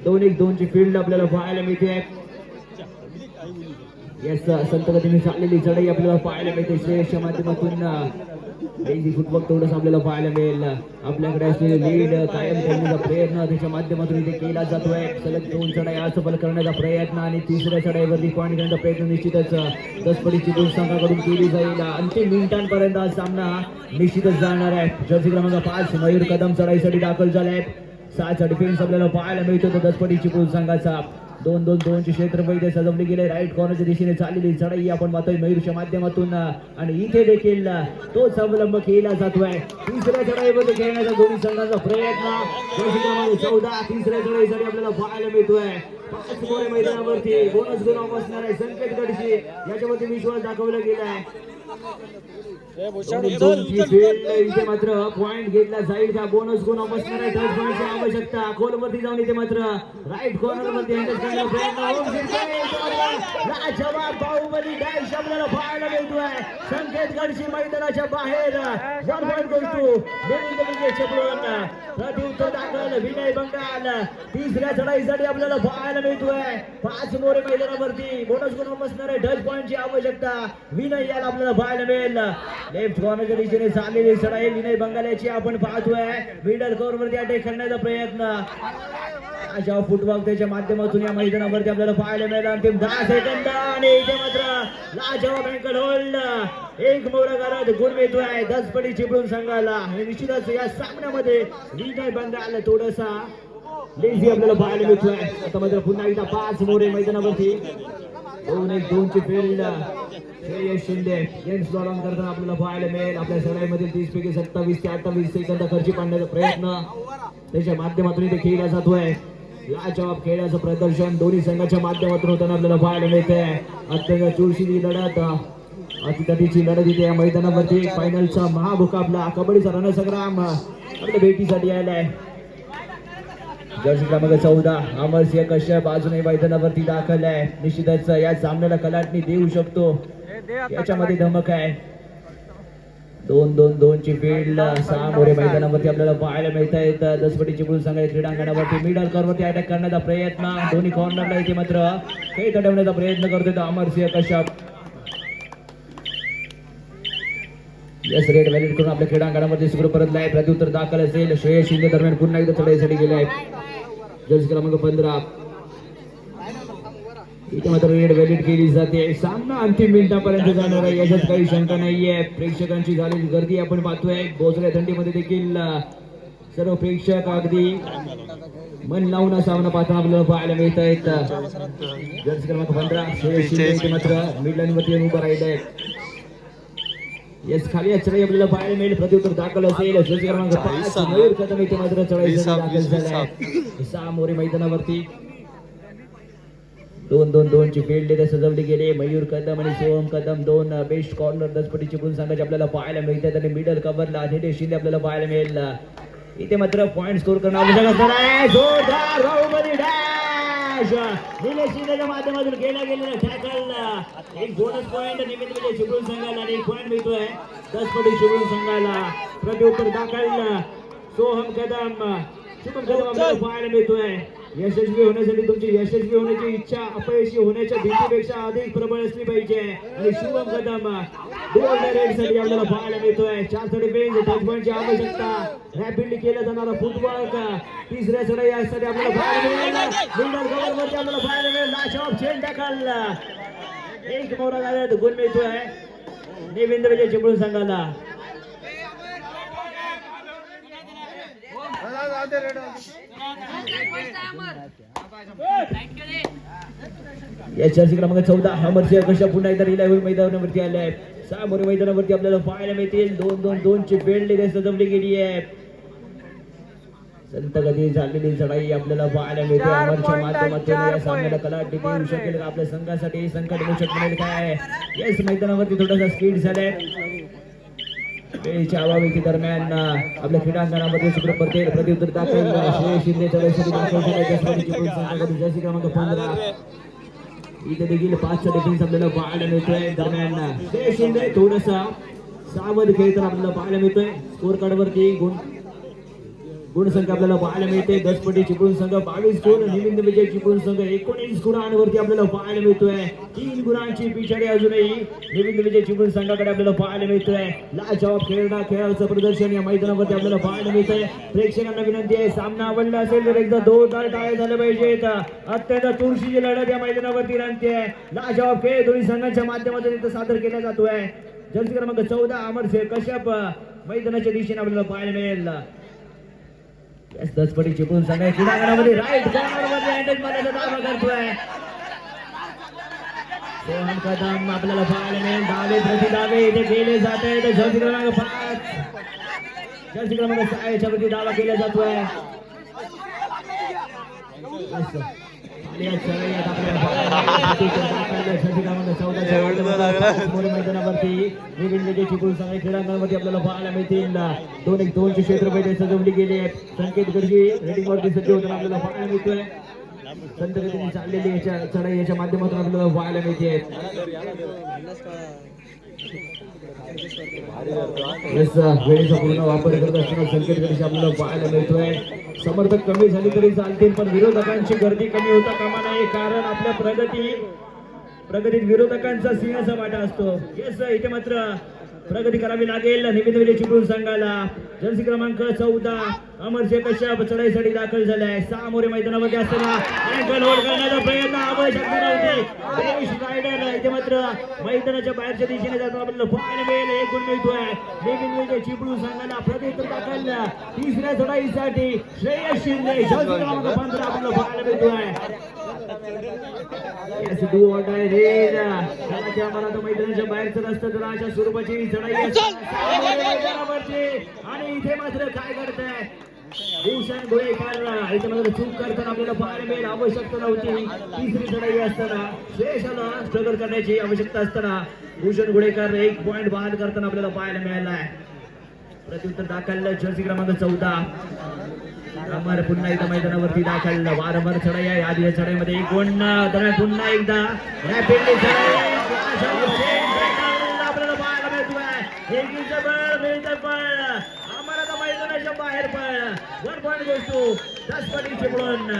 2-1-2 ची फील्ड आपल्याला पाहायला मिळते. यस संत गतीने चाललेली चढाई आपल्याला पाहायला मिळते. श्रेयसच्या माध्यमातून फुटबॉल तेवढंच आपल्याला पाहायला मिळेल. आपल्याकडे असलेले लीड कायम ठेवण्याचा प्रयत्न त्याच्या माध्यमातून इथे केला जातोय. सलग 2 चढाई असफल करण्याचा प्रयत्न आणि तिसऱ्या चढाईवरती पॉईंट करण्याचा प्रयत्न निश्चितच दसपडीची दोन संघाकडून केली जाईल. अंतिम मिनिटांपर्यंत हा सामना निश्चितच जाणार आहे. जर्सी क्रमांक 5 मयूर कदम चढाईसाठी दाखल झालाय. 6 डिफेन्स आपल्याला पाहायला मिळतो. तर दसपडीची चिपळूण संघाचा 2-2-2 चे क्षेत्रफळ इथे सजवले गेले. राईट कॉर्नरच्या दिशेने चाललेली चढाई आपण पाहतोय मयूरच्या माध्यमातून आणि इथे देखील तोच अवलंब केला जातोय. तिसऱ्या चढाईमध्ये खेळण्याचा दोन्ही संघाचा प्रयत्न. जर्सी क्रमांक 14 तिसऱ्या चढाईसाठी आपल्याला पाहायला मिळतोय. 5 मोरे मैदानावरती बोनस गुण बसणार आहे. संकेत गडशी याच्यावरती विश्वास दाखवला गेलाय. इथे मात्र पॉइंट घेतला जाईल का? बोनस गुण बसणार आहे. 10 पॉईंटची आवश्यकता. खोलवरती जाऊन इथे मात्र राईट कॉर्नर मध्ये जवाब बाहुबली डॅश आपल्याला पाहायला मिळतोय. संकेत गडशी मैदानाच्या बाहेर 1 पॉईंट गोष्टू प्रत्युत्तर दाखल विनय बंगाल. तिसऱ्या चढाईसाठी आपल्याला पाहायला मिळतोय. 5 मोरे मैदानावरती बोनस गुण बसणार आहे. 10 पॉईंटची आवश्यकता. विनय याला आपल्याला पाहायला मिळेल. लेफ्ट कॉर्नरच्या दिशेने चाललेली चढाई विनय बंगाल्याची आपण पाहतोय. मिडल कव्हर वरती अटॅक करण्याचा प्रयत्न अशा फुटबॉल त्याच्या माध्यमातून या मैदानावरती आपल्याला पाहायला मिळेल. अंतिम 10 सेकंद आणि इथे मात्र लाजवाब अँकल होल्ड. 1 मोरा करत गुण मिळतोय दसपडी चिपळूण संघाला. आणि निश्चितच या सामन्यामध्ये विनय बंगाल थोडासा लेझी आपल्याला पाहायला मिळतोय. आता मात्र पुन्हा एकदा 5 मोरे मैदानावरती 2-1-2 ची field. Shreyas Shinde games on करताना आपल्याला पाहायला मिळेल. आपल्या सगळ्यामधील 30 पैकी 27 ते 28 सेकंद खर्ची पाडण्याचा प्रयत्न त्याच्या माध्यमातून इथे केला जातोय. लाजवाब खेळाचं प्रदर्शन दोन्ही संघाच्या माध्यमातून होताना आपल्याला पाहायला मिळते. अत्यंत चुरशीची लढत अतितटीची लढत इथे या मैदानावरती. फायनलचा महामुकाबला कबड्डीचा रणसंग्राम आपल्या भेटीसाठी आलाय. जर्सी क्रमांक 14 अमरसिंह कश्यप अजूनही मैदानावरती दाखल आहे. निश्चितच या सामन्याला कलाटणी देऊ शकतो. याच्यामध्ये धमक आहे. 2-2-2 ची फील्ड. 6 मोरे मैदानावरती आपल्याला पाहायला मिळत आहेत. दसपटी चिपळूण संघ क्रीडांगणावरती मिडल कव्हरवरती अटॅक करण्याचा प्रयत्न. दोन्ही कॉर्नरला इथे मात्र खेळ तडवण्याचा प्रयत्न करतोय Amarsingh Kashyap. Yes raid valid करून आपल्या क्रीडांगणामध्ये सुरू परतलाय. प्रत्युत्तर दाखल असेल. श्रेयस शिंदे दरम्यान पुन्हा एकदा चढाईसाठी गेले आहेत. जर्सी क्रमांक 15 इथे मात्र रेड व्हॅलिड केली जाते. सामना अंतिम मिनिटापर्यंत जाणार आहे याच्यात काही शंका नाहीये. प्रेक्षकांची झालेली गर्दी आपण पाहतोय. भोसले थंडीमध्ये देखील सर्व प्रेक्षक अगदी मन लावून हा सामना पाहताना आपल्याला पाहायला मिळत आहेत. जर्सी क्रमांक 15 श्रेयस शिंदे इथे मात्र मिडलाईन वरती उभा राहिला आहे. यस खाली चढाई आपल्याला पाहायला मिळेल. प्रत्युत्तर दाखल असेल. जर्सी क्रमांक 5 मयूर कदम इथे मात्र चढाईसाठी दाखल झालाय. 6 मोरे मैदानावरती 2-2-2 ची फील्ड इथे सजवली गेली. मयूर कदम आणि सोहम कदम 2 बेस्ट कॉर्नर दसपटी चिपळूण संघाचे आपल्याला पाहायला मिळतात. आणि मिडल कव्हरला निलेश शिंदे आपल्याला पाहायला मिळेल. इथे मात्र पॉईंट स्कोर करणं आवश्यक असणार आहे. जोरदार बाहुबली डॅश निलेश शिंदेच्या माध्यमातून केला गेलेला टॅकल. एक बोनस पॉईंट निमित्त म्हणजे चिपळूण संघाला आणि 1 पॉईंट मिळतोय दसपटी चिपळूण संघाला. प्रत्युत्तर दाखल सोहम कदम शुभम कदम आपल्याला पाहायला मिळतोय. यशस्वी होण्यासाठी तुमची यशस्वी होण्याची इच्छा अपयशी होण्याच्या भीतीपेक्षा अधिक प्रबळ असली पाहिजे. आणि शुभम कदम साठी आपल्याला पाहायला मिळतोय. 4 डिफेन्स 10 पॉईंटची आवश्यकता. रॅपिडली केला जाणारा फुटबॉल. तिसऱ्या चढाई यासाठी आपल्याला पाहायला मिळेल. मिडल कव्हरवरती आपल्याला पाहायला मिळेल. लाजवाब चेन टॅकल. 1 मोरा गाड्यात गुण मिळतोय निवेंद्र विजय चिपळूण संघाला. या जर्सी क्रमांक 14 अमरसिंह कशा पुन्हा एकदा रिलायबल मैदानावरती आले आहेत. समोर मैदानावरती आपल्याला पाहायला मिळतील 2-2-2 ची बिल्डिंग सजवली गेली आहे. संत गती झालेली चढाई आपल्याला पाहायला मिळते. अमरच्या माध्यमातून या सामन्याला कलाटणी देऊ शकेल आपल्या संघासाठी संकट मोचक मिळेल काय. येस मैदानावरती थोडासा स्पीड झालाय. वेळेच्या अभावी दरम्यान आपल्या क्रीडांगणामध्ये शुभ्र पटेल प्रत्युत्तर दाखल श्रेय शिंदे चढाईसाठी दाखल झाले. जर्सी क्रमांक 15 इथे देखील 5चा डिफेन्स आपल्याला पाहायला मिळतोय. दरम्यान श्रेय शिंदे थोडासा सावध खेळताना आपल्याला पाहायला मिळतोय. स्कोर कार्ड वरती गुण संख्या आपल्याला पाहायला मिळते. दसपटी चिपळूण संघ 22 गुण, निविंद विजय चिपळूण संघ 19 गुणांवरती आपल्याला पाहायला मिळतोय. 3 गुणांची पिछाडी अजूनही निविंद विजय चिपळूण संघाकडे आपल्याला पाहायला मिळतोय. लाजवाब खेळाचं प्रदर्शन या मैदानावरती आपल्याला पाहायला मिळतंय. प्रेक्षकांना विनंती आहे, सामना आवडला असेल तर एकदा जोरदार टाळ्या झाल्या पाहिजेत. अत्यंत चुरशीची लढत या मैदानावरती रंगतेय. लाजवाब खेळ दोन्ही संघांच्या माध्यमातून इथं सादर केला जातोय. जर्सी क्रमांक 14 अमरसिंह कश्यप मैदानाच्या दिशेने आपल्याला पाहायला मिळेल. दसपटी चिपळूण संघ क्रीडांगणामध्ये राईट कॉर्नरमध्ये हँडल मारण्याचा दावा करतोय. सोहम कदम आपल्याला पाहायला मिळेल. डावे प्रति डावे इथे केले जात आहेत. जर्सी क्रमांक 5 जर्सी क्रमांक 6 वरती दावा केला जातोय. मैदानावरती निविंद विजय चिपळूण संघ क्रीडांगणावरती आपल्याला पाहायला मिळतील. 2-1-2 ची क्षेत्रफळ सजवली गेली आहे. संकेत गडजी रेडिंग वरती सज्ज होताना आपल्याला पाहायला मिळतोय. संत गतीने चाललेली याच्या चढाई याच्या माध्यमातून आपल्याला पाहायला मिळते. वेळेचा पूर्ण वापर करत असताना संकेत गडजी आपल्याला पाहायला मिळतोय. समर्थक कमी झाली तरी चालतील, पण विरोधकांची गर्दी कमी होता कामा नये, कारण आपल्या प्रगतीत विरोधकांचा सिंहाचा वाटा असतो. येस इथे मात्र प्रगती करावी लागेल निविंद विजय चिपळूण संघाला. जर्सी क्रमांक 14 अमरसिंह कश्यप चढाईसाठी दाखल झालाय. सामोरे मैदानामध्ये असताना अँकल होल्ड करण्याचा प्रयत्न आवश्यकता नव्हती. रायडर इथे मात्र मैदानाच्या बाहेरच्या दिशेने जाताना आपल्याला पाहायला मिळेल. 1 गुण मिळतोय निविंद विजय चिपळूण संघाला. प्रत्युत्तर दाखल तिसऱ्या चढाईसाठी श्रेयस शिंदे जर्सी क्रमांक 15 आपल्याला पाहायला मिळतोय. मैदानाच्या बाहेरचं रस्ता जरा अशा स्वरूपाची चढाई आणि इथे मात्र काय करताय भूषण गोळेकर. इथे मात्र चूक करताना आपल्याला पाहायला मिळेल. आवश्यकता नव्हती. तिसरी चढाई असताना श्रेयसला स्ट्रगल करण्याची आवश्यकता असताना भूषण गोळेकर 1 पॉइंट बाद करताना आपल्याला पाहायला मिळाला. प्रत्युत्तर दाखल जर्सी क्रमांक 14 अमर पुन्हा एकदा मैदानावरती दाखल. वारंवार चढाई आहे. आधी या चढाईमध्ये 1 गुण दरम्यान पुन्हा एकदा रॅपिडली आपल्याला पाहायला मिळतोय. एकीचं बळ मिळतं बळ अमर आता मैदानाच्या बाहेर पळ 1 पॉइंट गोष्ट दसपटी चिपळूण.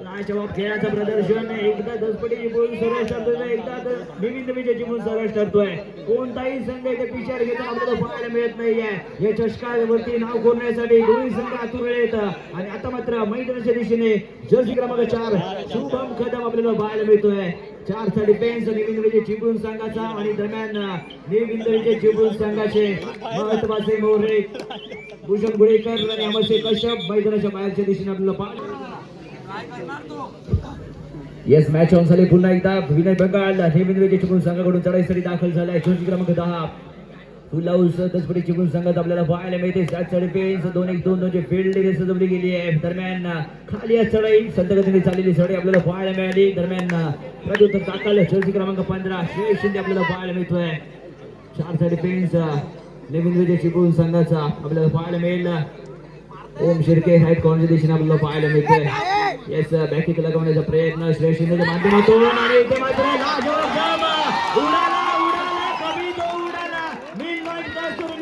लाजवाब खेळाचं प्रदर्शन. एकदा दसपटी चिपळूण सरस ठरतोय, एकदा निविंद विजय चिपळूण सरस ठरतोय. कोणताही संघ इथे पिछाड घेताना आपल्याला पाहायला मिळत नाहीये. या चषकावरती नाव कोरण्यासाठी दोन्ही संघ आतुर आहेत. आणि आता मात्र मैदानाच्या दिशेने जर्सी क्रमांक 4 शुभम कदम आपल्याला पाहायला मिळतोय. 4चा डिफेन्स निविंद विजय चिपळूण संघाचा आणि दरम्यान निविंद विजय चिपळूण संघाचे महत्वाचे मोहरे भूषण गुळेकर आणि अमरसिंह कश्यप मैदानाच्या बाहेरच्या दिशेने आपल्याला पाहायला. येस मॅच ऑन झाली. पुन्हा एकदा विनय बंगाल निविंद विजय चिपळूण संघाकडून चढाईसाठी दाखल झालाय. जर्सी क्रमांक 10 फुलाऊस दसपटी चिपळूण संघात आपल्याला पाहायला मिळते. 7चा डिफेन्स 2-1-2 ची फील्ड सजवली गेली आहे. दरम्यान खाली चढाई संत गतीने चाललेली चढाई आपल्याला पाहायला मिळाली. दरम्यान प्रत्युत्तर दाखल जर्सी क्रमांक 15 श्रेयस शिंदे आपल्याला पाहायला मिळतोय. 4चा डिफेन्स निविंद विजय चिपळूण संघाचा आपल्याला पाहायला मिळेल. ओम शिर्के हाईट कॉर्नरच्या दिशेने आपल्याला पाहायला मिळतोय. येस बॅकिक लगवण्याचा प्रयत्न श्रेयस शिंदेच्या माध्यमातून आणि इथे मात्र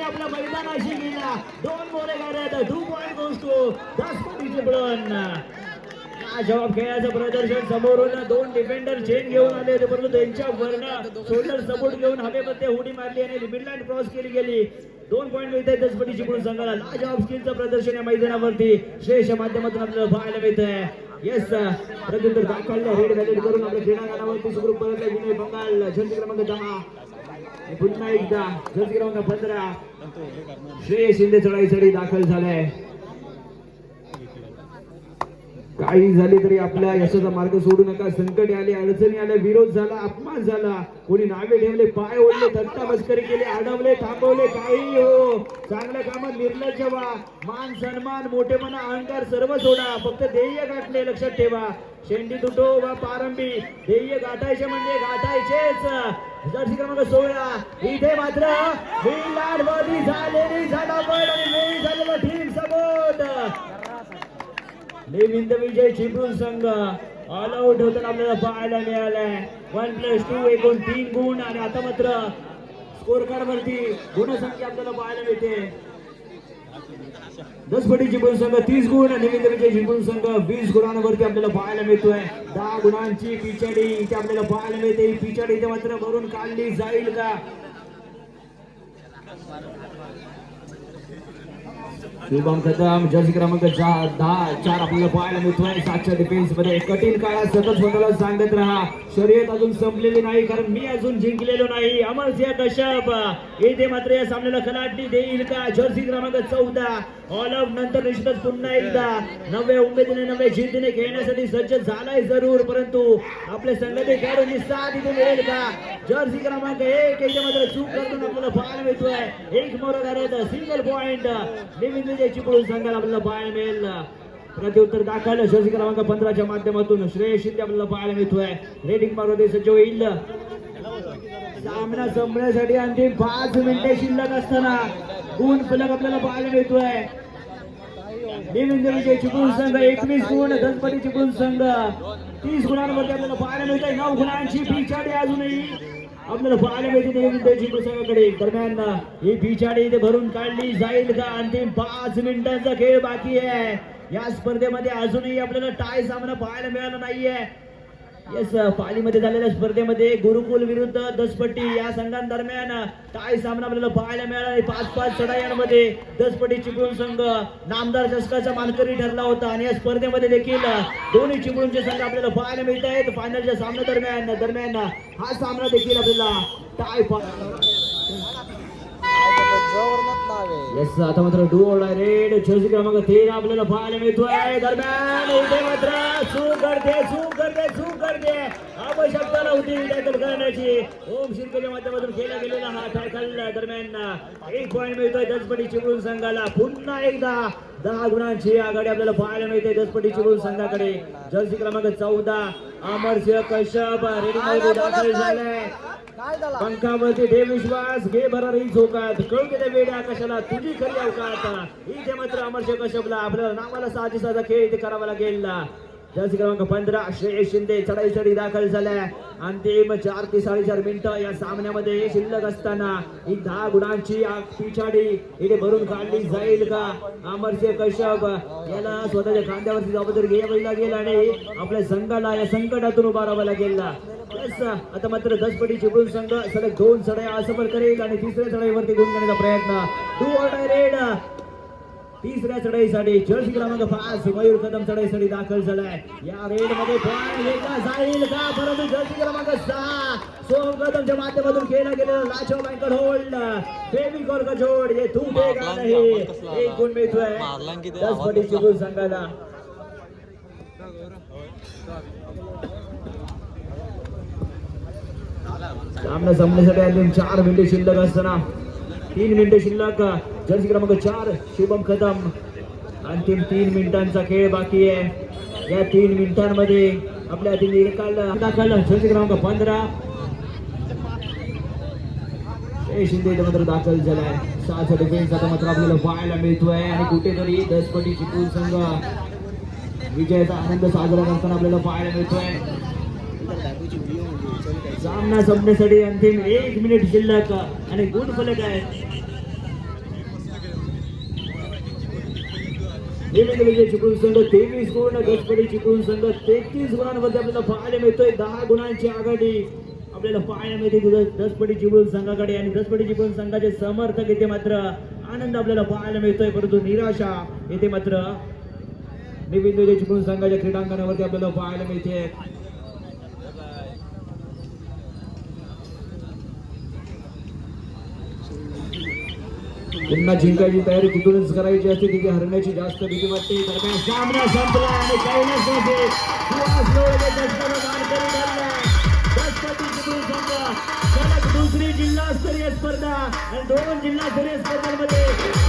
आपल्या मैदानाशी गेला. 2 मोरे गाड्यात 2 पॉइंट गोष्ट दसपटी चिपळूण. जवाब खेळाचं प्रदर्शन. समोरून 2 डिफेंडर चेन घेऊन आले होते, परंतु त्यांच्या वरनं शोल्डर सपोर्ट घेऊन हवेमध्ये उडी मारली आणि मिडलाईन क्रॉस केली गेली. 2 पॉइंट मिळतात दसपटी चिपळूण संघाला. लाजवाब स्किलचं प्रदर्शन या मैदानावरती श्रेयसच्या माध्यमातून आपल्याला पाहायला मिळतंय. येस प्रत्युत्तर दाखल रेड व्हॅलेट करून आपल्या क्रीडांगणावरती सुखरूप परतले विनय बंगाल. जर्सी क्रमांक 10 पुन्हा एकदा जर्सी क्रमांक 15 श्रेयस शिंदे चढाईसाठी दाखल झालाय. काही झाले तरी आपल्या यशाचा मार्ग सोडू नका. संकट आले, अडचणी आल्या, विरोध झाला, अपमान झाला, कोणी नावे ठेवले, पाय ओढले, थट्टा मस्करी केली, अडवले, थांबवले, काही हो, चांगल्या कामात निर्लज्ज व्हा. मान सन्मान, मोठेपणा, अहंकार सर्व सोडा. फक्त ध्येय गाठले लक्षात ठेवा. शेंडी तुटो वा पारंबी, ध्येय गाठायचे म्हणजे गाठायचेच. जर्सी क्रमांक 16 इथे मात्र लाडवादी झालेली झटापट आणि वेळी झालेला टीम सपोर्ट. निमिंद विजय चिपळूण संघ ऑल आउट होताना आपल्याला पाहायला मिळालाय. 1+2 एकूण 3 गुण आणि आता मात्र स्कोर कार्ड वरती गुणसंख्या आपल्याला पाहायला मिळते. दसपटी चिपळूण संघ 30 गुण, निमिंद विजय चिपळूण संघ 20 गुणांवरती आपल्याला पाहायला मिळतोय. 10 गुणांची पिछाडी इथे आपल्याला पाहायला मिळते. ही पिछाडी इथे मात्र भरून काढली जाईल का? शुभम कदम जर्सी क्रमांक 10 आपल्याला पाहायला मिळतोय. 7च्या डिफेन्स मध्ये कठीण काळात सतत स्वतःला सांगत राहा, शर्यत अजून संपलेली नाही, कारण मी अजून जिंकलेलो नाही. अमरसिंह कश्यप येथे मात्र या सामन्याला खलाटणी देईल का? जर्सी क्रमांक 14 ऑल आउट नंतर निश्चितच पुन्हा एकदा नव्या उमेदीने नव्या जिद्दीने खेळण्यासाठी सज्ज झालाय जरूर, परंतु आपल्या संघातील खेळाडूंची साथ इथे मिळेल का? जर्सी क्रमांक 1 याच्या मात्र चूक करून आपल्याला पाहायला मिळतोय. एक मोर सिंगल पॉइंट निमिंद विजय चिपळूण संघाला आपल्याला पाहायला मिळेल. प्रत्युत्तर दाखल जर्सी क्रमांक 15च्या माध्यमातून श्रेयस शिंदे आपल्याला पाहायला मिळतोय. रेडिंग मारमध्ये सज्ज होईल. सामना संपण्यासाठी अंतिम 5 मिनिटे शिल्लक असताना गुण फलक आपल्याला पाहायला मिळतोय. निमिंद विजय चिपळूण संघ 21 गुण, दसपटी चिपळूण संघ 30 गुणांवरती आपल्याला पाहायला मिळतोय. 9 गुणांची पिछाडी अजूनही आपल्याला पाहायला मिळते निमिंद चिपळूण संघाकडे. दरम्यान ही पिछाडी इथे भरून काढली जाईल का? अंतिम 5 मिनिटांचा खेळ बाकी आहे. या स्पर्धेमध्ये अजूनही आपल्याला टाय सामना पाहायला मिळाला नाहीये. येस, पालीमध्ये झालेल्या स्पर्धेमध्ये गुरुकुल विरुद्ध दसपट्टी या संघांदरम्यान टाय सामना आपल्याला पाहायला मिळाला. 5-5 चढायांमध्ये दसपट्टी चिपळूण संघ नामदार चषकाचा मानकरी ठरला होता आणि या स्पर्धेमध्ये देखील दोन्ही चिपळूणचे संघ आपल्याला पाहायला मिळत आहेत. फायनलच्या सामन्या दरम्यान हा सामना देखील आपल्याला टाय येस. आता मात्र do or die red Jersey क्रमांक 13 आपल्याला पाहायला मिळतोय. दरम्यान इथे मात्र चूक करते आवश्यकता नव्हती टॅकल करण्याची. ओम शिर्केच्या माध्यमातून केला गेलेला हा टॅकल. दरम्यान 1 पॉइंट मिळतोय दसपटी चिपळूण संघाला. पुन्हा एकदा 10 गुणांची आघाडी आपल्याला पाहायला मिळते दसपटी चिपळूण संघाकडे. जर्सी क्रमांक 14 अमरसिंह कश्यप रेडिंग मध्ये दाखल झालाय. पंखावरती ठेव विश्वास, घे भरारी झोकात, कळू दे वेड्या कशाला तुझी खरी अवकात. इथे मात्र अमरसिंह कश्यपला आपल्याला नावाला साधा खेळ इथे करावा लागेल. जर्सी क्रमांक 15 श्रेयस शिंदे चढाईसाठी दाखल झालाय. अंतिम 4 ते 4.5 मिनिटं या सामन्यामध्ये शिल्लक असताना ही 10 गुणांची पिछाडी इथे भरून काढली जाईल का? अमरसिंह कश्यप याला स्वतःच्या खांद्यावरती जबाबदारी घ्यावी लागेल आणि आपल्या संघाला या संकटातून उभा राहावं लागेल. आता मात्र दसपटी चिपळूण संघ सलग 2 चढाया असफल करेल आणि 3ऱ्या चढाईवरती गुण करण्याचा प्रयत्न. डू ऑर डाय रेड 3ऱ्या चढाईसाठी जर्सी क्रमांक 5 मयूर कदम चढाईसाठी दाखल झालाय. या रेड मध्ये पॉइंट घेतला जाईल का? परंतु जर्सी क्रमांक 6 सोम कदमच्या माध्यमातून केला गेलेला लाचो बँकर होल्ड फेविकॉल का जोड हे तुटे का नाही. 1 गुण मिळतोय दसपटी चिपळूण संघाला. सामना संपण्यासाठी अंतिम 4 मिनिटे शिल्लक असताना 3 मिनिटे शिल्लक. जर्सी क्रमांक 4 शुभम कदम. अंतिम 3 मिनिटांचा खेळ बाकी आहे. या 3 मिनिटांमध्ये आपल्या निकाल दाखल. जर्सी क्रमांक 15 शिंदे मात्र दाखल झालाय. 6चा डिफेन्स आता मात्र आपल्याला पाहायला मिळतोय आणि कुठेतरी दसपटी चिपळूण संघ विजयाचा आनंद साजरा करताना आपल्याला पाहायला मिळतोय. सामना संपण्यासाठी अंतिम 1 मिनिट शिल्लक आणि गुण फलक आहे. विजय चिपळूण संघ 23 गुण, दसपटी चिपळूण संघ 33 गुणांमध्ये आपल्याला पाहायला मिळतोय. 10 गुणांची आघाडी आपल्याला पाहायला मिळते दसपटी चिपळूण संघाकडे आणि दसपटी चिपळूण संघाचे समर्थक येथे मात्र आनंद आपल्याला पाहायला मिळतोय, परंतु निराशा येथे मात्र निमिंद विजय चिपळूण संघाच्या क्रीडांगणावरती आपल्याला पाहायला मिळते. पुन्हा जिंकायची तयारी तिथूनच करायची असते, तिथे हरण्याची जास्त भीती वाटते. दरम्यान सामना संपला आणि कैलासवासी सुहास लोळगे जसपती मानकरी ठरला. जसपती चिपळूण संघ सलग दुसरी जिल्हास्तरीय स्पर्धा आणि 2 जिल्हास्तरीय स्पर्धांमध्ये